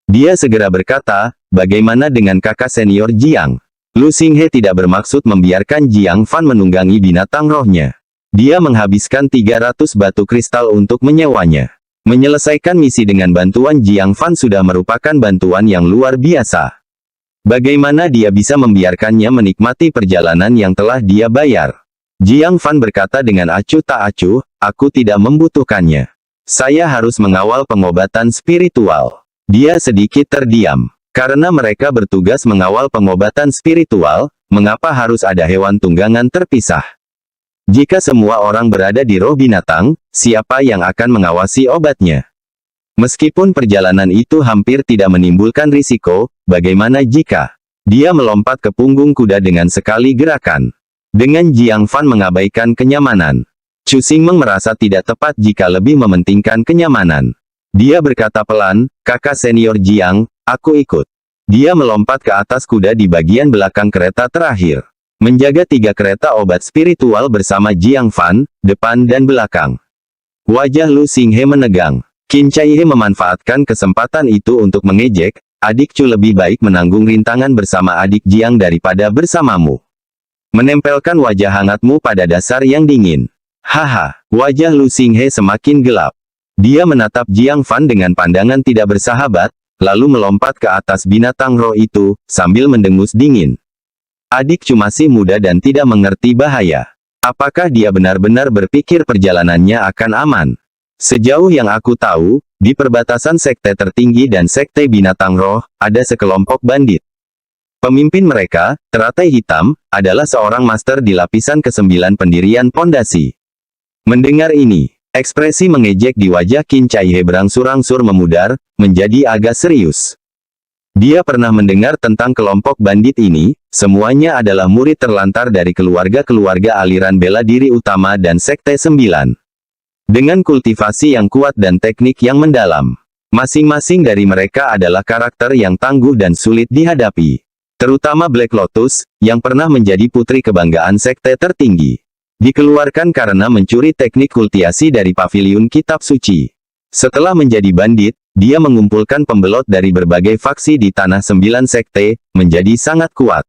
Dia segera berkata, "Bagaimana dengan kakak senior Jiang?" Lu Xinghe tidak bermaksud membiarkan Jiang Fan menunggangi binatang rohnya. Dia menghabiskan 300 batu kristal untuk menyewanya. Menyelesaikan misi dengan bantuan Jiang Fan sudah merupakan bantuan yang luar biasa. Bagaimana dia bisa membiarkannya menikmati perjalanan yang telah dia bayar? Jiang Fan berkata dengan acuh tak acuh, "Aku tidak membutuhkannya. Saya harus mengawal pengobatan spiritual." Dia sedikit terdiam. Karena mereka bertugas mengawal pengobatan spiritual, mengapa harus ada hewan tunggangan terpisah? Jika semua orang berada di roh binatang, siapa yang akan mengawasi obatnya? Meskipun perjalanan itu hampir tidak menimbulkan risiko, bagaimana jika dia melompat ke punggung kuda dengan sekali gerakan? Dengan Jiang Fan mengabaikan kenyamanan, Chu Xingmeng merasa tidak tepat jika lebih mementingkan kenyamanan. Dia berkata pelan, "Kakak senior Jiang, aku ikut." Dia melompat ke atas kuda di bagian belakang kereta terakhir. Menjaga 3 kereta obat spiritual bersama Jiang Fan, depan dan belakang. Wajah Lu Xinghe menegang. Qin Caihe memanfaatkan kesempatan itu untuk mengejek, "Adik Chu lebih baik menanggung rintangan bersama adik Jiang daripada bersamamu. Menempelkan wajah hangatmu pada dasar yang dingin." Haha, wajah Lu Xinghe semakin gelap. Dia menatap Jiang Fan dengan pandangan tidak bersahabat, lalu melompat ke atas binatang roh itu, sambil mendengus dingin. Adik Chu masih muda dan tidak mengerti bahaya. Apakah dia benar-benar berpikir perjalanannya akan aman? Sejauh yang aku tahu, di perbatasan sekte tertinggi dan sekte binatang roh, ada sekelompok bandit. Pemimpin mereka, teratai hitam, adalah seorang master di lapisan ke-9 pendirian pondasi. Mendengar ini, ekspresi mengejek di wajah Qin Caihe berangsur-angsur memudar, menjadi agak serius. Dia pernah mendengar tentang kelompok bandit ini, semuanya adalah murid terlantar dari keluarga-keluarga aliran bela diri utama dan sekte 9. Dengan kultivasi yang kuat dan teknik yang mendalam. Masing-masing dari mereka adalah karakter yang tangguh dan sulit dihadapi. Terutama Black Lotus, yang pernah menjadi putri kebanggaan sekte tertinggi. Dikeluarkan karena mencuri teknik kultivasi dari paviliun kitab suci. Setelah menjadi bandit, dia mengumpulkan pembelot dari berbagai faksi di tanah 9 sekte, menjadi sangat kuat.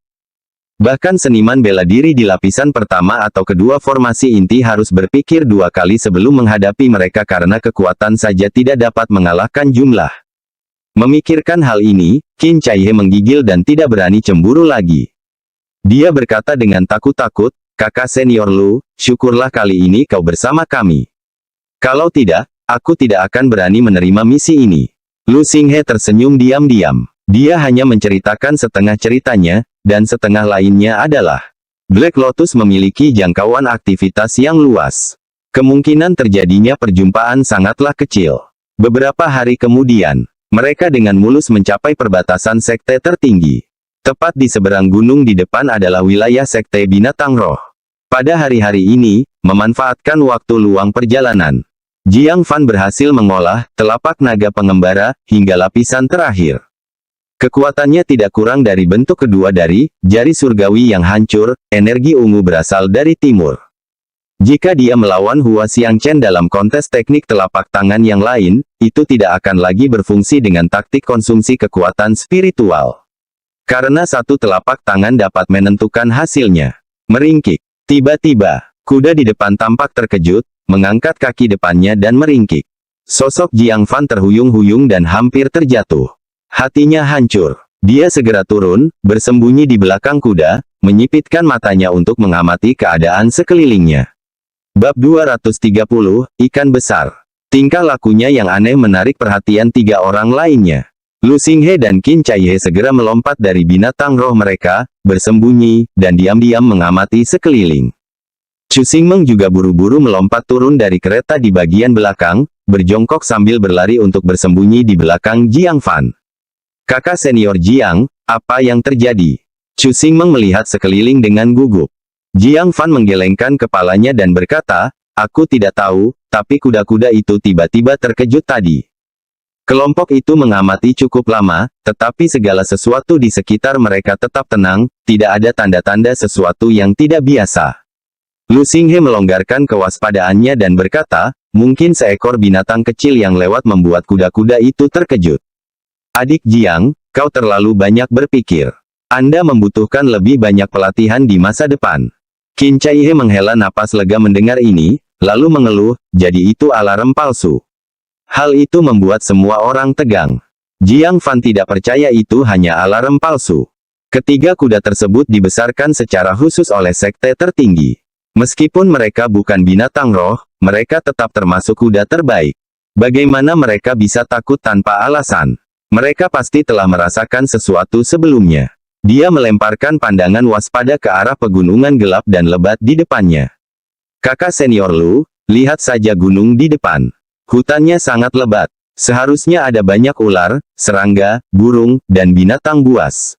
Bahkan seniman bela diri di lapisan pertama atau kedua formasi inti harus berpikir 2 kali sebelum menghadapi mereka karena kekuatan saja tidak dapat mengalahkan jumlah. Memikirkan hal ini, Qin Caihe menggigil dan tidak berani cemburu lagi. Dia berkata dengan takut-takut, "Kakak senior Lu, syukurlah kali ini kau bersama kami. Kalau tidak, aku tidak akan berani menerima misi ini." Lu Xinghe tersenyum diam-diam. Dia hanya menceritakan setengah ceritanya, dan setengah lainnya adalah Black Lotus memiliki jangkauan aktivitas yang luas. Kemungkinan terjadinya perjumpaan sangatlah kecil. Beberapa hari kemudian, mereka dengan mulus mencapai perbatasan sekte tertinggi. Tepat di seberang gunung di depan adalah wilayah sekte binatang roh. Pada hari-hari ini, memanfaatkan waktu luang perjalanan, Jiang Fan berhasil mengolah telapak naga pengembara hingga lapisan terakhir. Kekuatannya tidak kurang dari bentuk kedua dari jari surgawi yang hancur. Energi ungu berasal dari timur. Jika dia melawan Hua Xiangchen dalam kontes teknik telapak tangan yang lain, itu tidak akan lagi berfungsi dengan taktik konsumsi kekuatan spiritual. Karena satu telapak tangan dapat menentukan hasilnya. Meringkik. Tiba-tiba, kuda di depan tampak terkejut, mengangkat kaki depannya dan meringkik. Sosok Jiang Fan terhuyung-huyung dan hampir terjatuh. Hatinya hancur. Dia segera turun, bersembunyi di belakang kuda, menyipitkan matanya untuk mengamati keadaan sekelilingnya. Bab 230, Ikan Besar. Tingkah lakunya yang aneh menarik perhatian tiga orang lainnya. Lu Xinghe dan Qin Caihe segera melompat dari binatang roh mereka, bersembunyi, dan diam-diam mengamati sekeliling. Chu Xingmeng juga buru-buru melompat turun dari kereta di bagian belakang, berjongkok sambil berlari untuk bersembunyi di belakang Jiang Fan. Kakak senior Jiang, apa yang terjadi? Chu Xingmeng melihat sekeliling dengan gugup. Jiang Fan menggelengkan kepalanya dan berkata, aku tidak tahu, tapi kuda-kuda itu tiba-tiba terkejut tadi. Kelompok itu mengamati cukup lama, tetapi segala sesuatu di sekitar mereka tetap tenang, tidak ada tanda-tanda sesuatu yang tidak biasa. Lu Xinghe melonggarkan kewaspadaannya dan berkata, mungkin seekor binatang kecil yang lewat membuat kuda-kuda itu terkejut. Adik Jiang, kau terlalu banyak berpikir. Anda membutuhkan lebih banyak pelatihan di masa depan. Qin Caihe menghela napas lega mendengar ini, lalu mengeluh, jadi itu alarm palsu. Hal itu membuat semua orang tegang. Jiang Fan tidak percaya itu hanya alarm palsu. Ketiga kuda tersebut dibesarkan secara khusus oleh sekte tertinggi. Meskipun mereka bukan binatang roh, mereka tetap termasuk kuda terbaik. Bagaimana mereka bisa takut tanpa alasan? Mereka pasti telah merasakan sesuatu sebelumnya. Dia melemparkan pandangan waspada ke arah pegunungan gelap dan lebat di depannya. Kakak senior Lu, lihat saja gunung di depan. Hutannya sangat lebat. Seharusnya ada banyak ular, serangga, burung, dan binatang buas.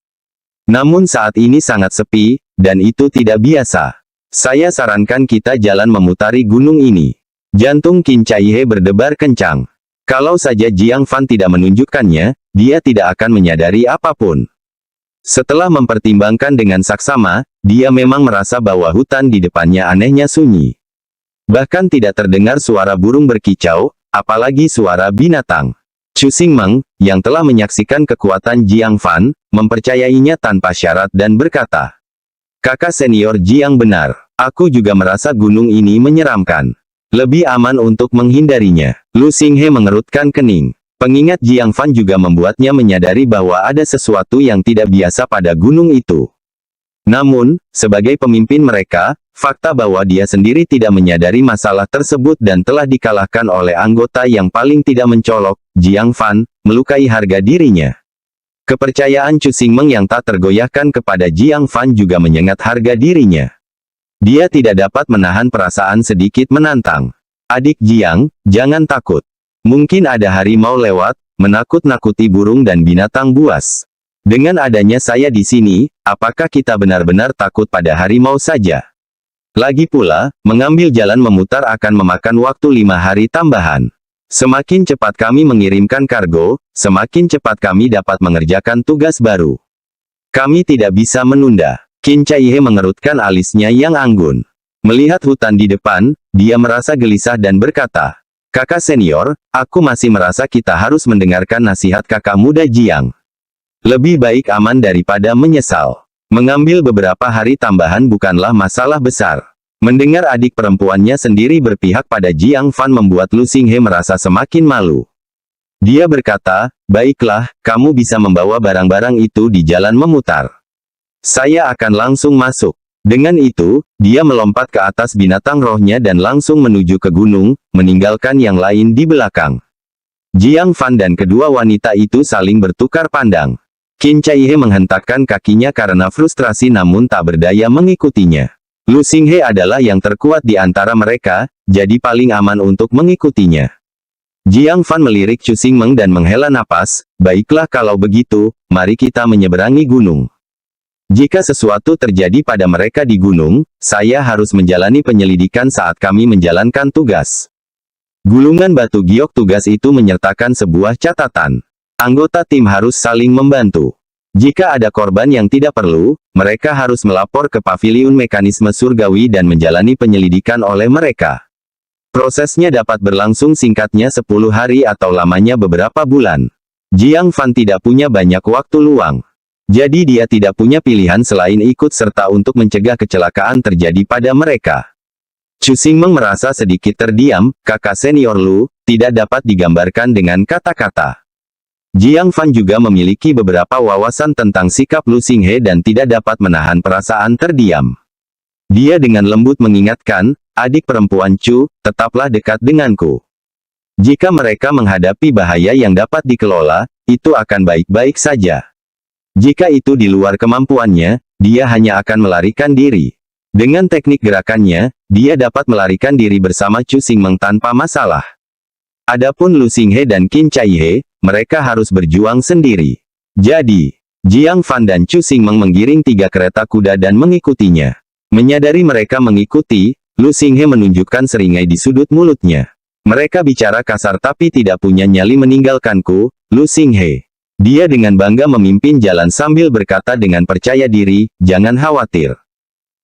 Namun saat ini sangat sepi, dan itu tidak biasa. Saya sarankan kita jalan memutari gunung ini. Jantung Qin Caihe berdebar kencang. Kalau saja Jiang Fan tidak menunjukkannya, dia tidak akan menyadari apapun. Setelah mempertimbangkan dengan saksama, dia memang merasa bahwa hutan di depannya anehnya sunyi. Bahkan tidak terdengar suara burung berkicau, apalagi suara binatang. Chu Xingmeng, yang telah menyaksikan kekuatan Jiang Fan, mempercayainya tanpa syarat dan berkata, kakak senior Jiang benar, aku juga merasa gunung ini menyeramkan. Lebih aman untuk menghindarinya. Lu Xinghe mengerutkan kening. Pengingat Jiang Fan juga membuatnya menyadari bahwa ada sesuatu yang tidak biasa pada gunung itu. Namun, sebagai pemimpin mereka, fakta bahwa dia sendiri tidak menyadari masalah tersebut dan telah dikalahkan oleh anggota yang paling tidak mencolok, Jiang Fan, melukai harga dirinya. Kepercayaan Chu Xingmeng yang tak tergoyahkan kepada Jiang Fan juga menyengat harga dirinya. Dia tidak dapat menahan perasaan sedikit menantang. Adik Jiang, jangan takut. Mungkin ada harimau lewat, menakut-nakuti burung dan binatang buas. Dengan adanya saya di sini, apakah kita benar-benar takut pada harimau saja? Lagi pula, mengambil jalan memutar akan memakan waktu 5 hari tambahan. Semakin cepat kami mengirimkan kargo, semakin cepat kami dapat mengerjakan tugas baru. Kami tidak bisa menunda. Qin Caihe mengerutkan alisnya yang anggun. Melihat hutan di depan, dia merasa gelisah dan berkata, kakak senior, aku masih merasa kita harus mendengarkan nasihat kakak muda Jiang. Lebih baik aman daripada menyesal. Mengambil beberapa hari tambahan bukanlah masalah besar. Mendengar adik perempuannya sendiri berpihak pada Jiang Fan membuat Lu Xinghe merasa semakin malu. Dia berkata, baiklah, kamu bisa membawa barang-barang itu di jalan memutar. Saya akan langsung masuk. Dengan itu, dia melompat ke atas binatang rohnya dan langsung menuju ke gunung, meninggalkan yang lain di belakang. Jiang Fan dan kedua wanita itu saling bertukar pandang. Qin Caihe menghentakkan kakinya karena frustrasi namun tak berdaya mengikutinya. Lu Xinghe adalah yang terkuat di antara mereka, jadi paling aman untuk mengikutinya. Jiang Fan melirik Chu Xingmeng dan menghela napas, baiklah kalau begitu, mari kita menyeberangi gunung. Jika sesuatu terjadi pada mereka di gunung, saya harus menjalani penyelidikan saat kami menjalankan tugas. Gulungan batu giok tugas itu menyertakan sebuah catatan. Anggota tim harus saling membantu. Jika ada korban yang tidak perlu, mereka harus melapor ke paviliun mekanisme surgawi dan menjalani penyelidikan oleh mereka. Prosesnya dapat berlangsung singkatnya 10 hari atau lamanya beberapa bulan. Jiang Fan tidak punya banyak waktu luang. Jadi dia tidak punya pilihan selain ikut serta untuk mencegah kecelakaan terjadi pada mereka. Chu Xingmeng merasa sedikit terdiam, kakak senior Lu, tidak dapat digambarkan dengan kata-kata. Jiang Fan juga memiliki beberapa wawasan tentang sikap Lu Xinghe dan tidak dapat menahan perasaan terdiam. Dia dengan lembut mengingatkan, adik perempuan Chu, tetaplah dekat denganku. Jika mereka menghadapi bahaya yang dapat dikelola, itu akan baik-baik saja. Jika itu di luar kemampuannya, dia hanya akan melarikan diri. Dengan teknik gerakannya, dia dapat melarikan diri bersama Chu Xingmeng tanpa masalah. Adapun Lu Xinghe dan Qin Caihe, mereka harus berjuang sendiri. Jadi, Jiang Fan dan Chu Xingmeng menggiring 3 kereta kuda dan mengikutinya. Menyadari mereka mengikuti, Lu Xinghe menunjukkan seringai di sudut mulutnya. Mereka bicara kasar tapi tidak punya nyali meninggalkanku, Lu Xinghe. Dia dengan bangga memimpin jalan sambil berkata dengan percaya diri, jangan khawatir.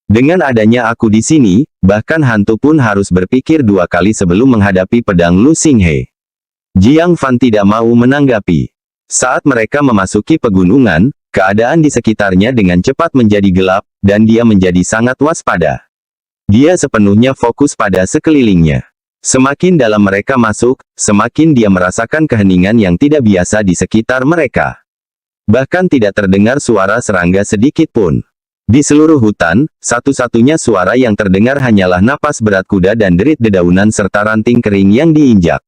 Dengan adanya aku di sini, bahkan hantu pun harus berpikir 2 kali sebelum menghadapi pedang Lu Xinghe. Jiang Fan tidak mau menanggapi. Saat mereka memasuki pegunungan, keadaan di sekitarnya dengan cepat menjadi gelap, dan dia menjadi sangat waspada. Dia sepenuhnya fokus pada sekelilingnya. Semakin dalam mereka masuk, semakin dia merasakan keheningan yang tidak biasa di sekitar mereka. Bahkan tidak terdengar suara serangga sedikit pun. Di seluruh hutan, satu-satunya suara yang terdengar hanyalah napas berat kuda dan derit dedaunan serta ranting kering yang diinjak.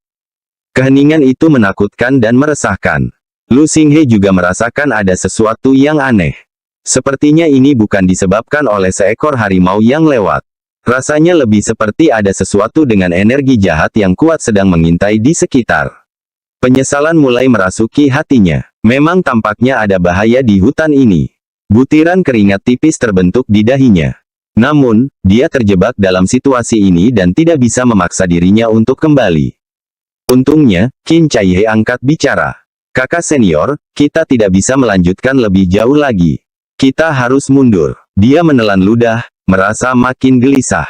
Keheningan itu menakutkan dan meresahkan. Lu Xinghe juga merasakan ada sesuatu yang aneh. Sepertinya ini bukan disebabkan oleh seekor harimau yang lewat. Rasanya lebih seperti ada sesuatu dengan energi jahat yang kuat sedang mengintai di sekitar. Penyesalan mulai merasuki hatinya. Memang tampaknya ada bahaya di hutan ini. Butiran keringat tipis terbentuk di dahinya. Namun, dia terjebak dalam situasi ini dan tidak bisa memaksa dirinya untuk kembali. Untungnya, Qin Caihe angkat bicara. Kakak senior, kita tidak bisa melanjutkan lebih jauh lagi. Kita harus mundur. Dia menelan ludah, merasa makin gelisah.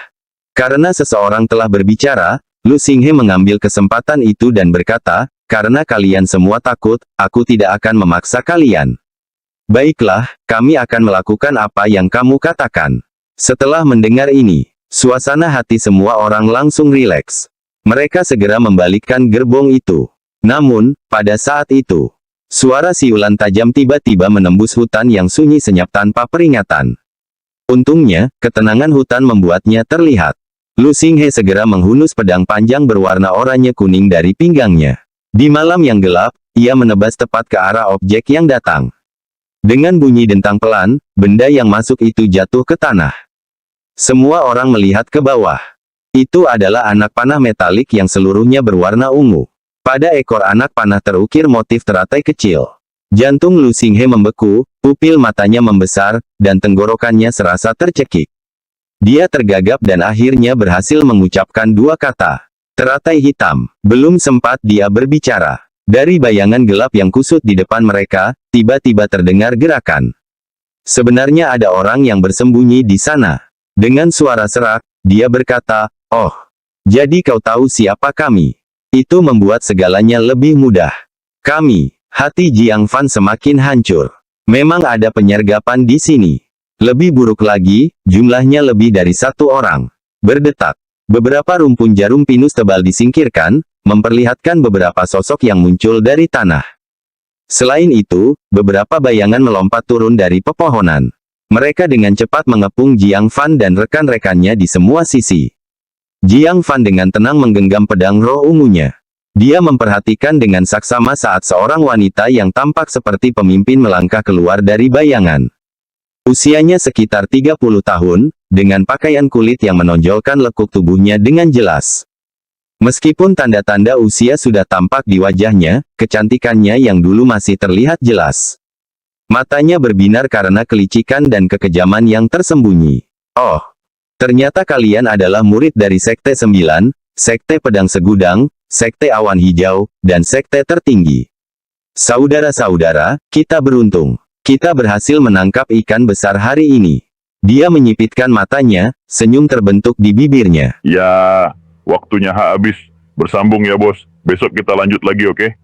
Karena seseorang telah berbicara, Lu Xinghe mengambil kesempatan itu dan berkata, karena kalian semua takut, aku tidak akan memaksa kalian. Baiklah, kami akan melakukan apa yang kamu katakan. Setelah mendengar ini, suasana hati semua orang langsung rileks. Mereka segera membalikkan gerbong itu. Namun, pada saat itu, suara siulan tajam tiba-tiba menembus hutan yang sunyi senyap tanpa peringatan. Untungnya, ketenangan hutan membuatnya terlihat. Lu Xinghe segera menghunus pedang panjang berwarna oranye kuning dari pinggangnya. Di malam yang gelap, ia menebas tepat ke arah objek yang datang. Dengan bunyi dentang pelan, benda yang masuk itu jatuh ke tanah. Semua orang melihat ke bawah. Itu adalah anak panah metalik yang seluruhnya berwarna ungu. Pada ekor anak panah terukir motif teratai kecil. Jantung Lu Xinghe membeku, pupil matanya membesar, dan tenggorokannya serasa tercekik. Dia tergagap dan akhirnya berhasil mengucapkan 2 kata. Teratai hitam. Belum sempat dia berbicara. Dari bayangan gelap yang kusut di depan mereka, tiba-tiba terdengar gerakan. Sebenarnya ada orang yang bersembunyi di sana. Dengan suara serak, dia berkata, "Oh, jadi kau tahu siapa kami?" Itu membuat segalanya lebih mudah. Kami, hati Jiang Fan semakin hancur. Memang ada penyergapan di sini. Lebih buruk lagi, jumlahnya lebih dari 1 orang. Berdetak. Beberapa rumpun jarum pinus tebal disingkirkan, memperlihatkan beberapa sosok yang muncul dari tanah. Selain itu, beberapa bayangan melompat turun dari pepohonan. Mereka dengan cepat mengepung Jiang Fan dan rekan-rekannya di semua sisi. Jiang Fan dengan tenang menggenggam pedang roh ungunya. Dia memperhatikan dengan saksama saat seorang wanita yang tampak seperti pemimpin melangkah keluar dari bayangan. Usianya sekitar 30 tahun, dengan pakaian kulit yang menonjolkan lekuk tubuhnya dengan jelas. Meskipun tanda-tanda usia sudah tampak di wajahnya, kecantikannya yang dulu masih terlihat jelas. Matanya berbinar karena kelicikan dan kekejaman yang tersembunyi. Oh, ternyata kalian adalah murid dari Sekte 9, Sekte Pedang Segudang, Sekte Awan Hijau, dan Sekte Tertinggi. Saudara-saudara, kita beruntung. Kita berhasil menangkap ikan besar hari ini. Dia menyipitkan matanya, senyum terbentuk di bibirnya. Ya, waktunya habis. Bersambung ya bos. Besok kita lanjut lagi, oke?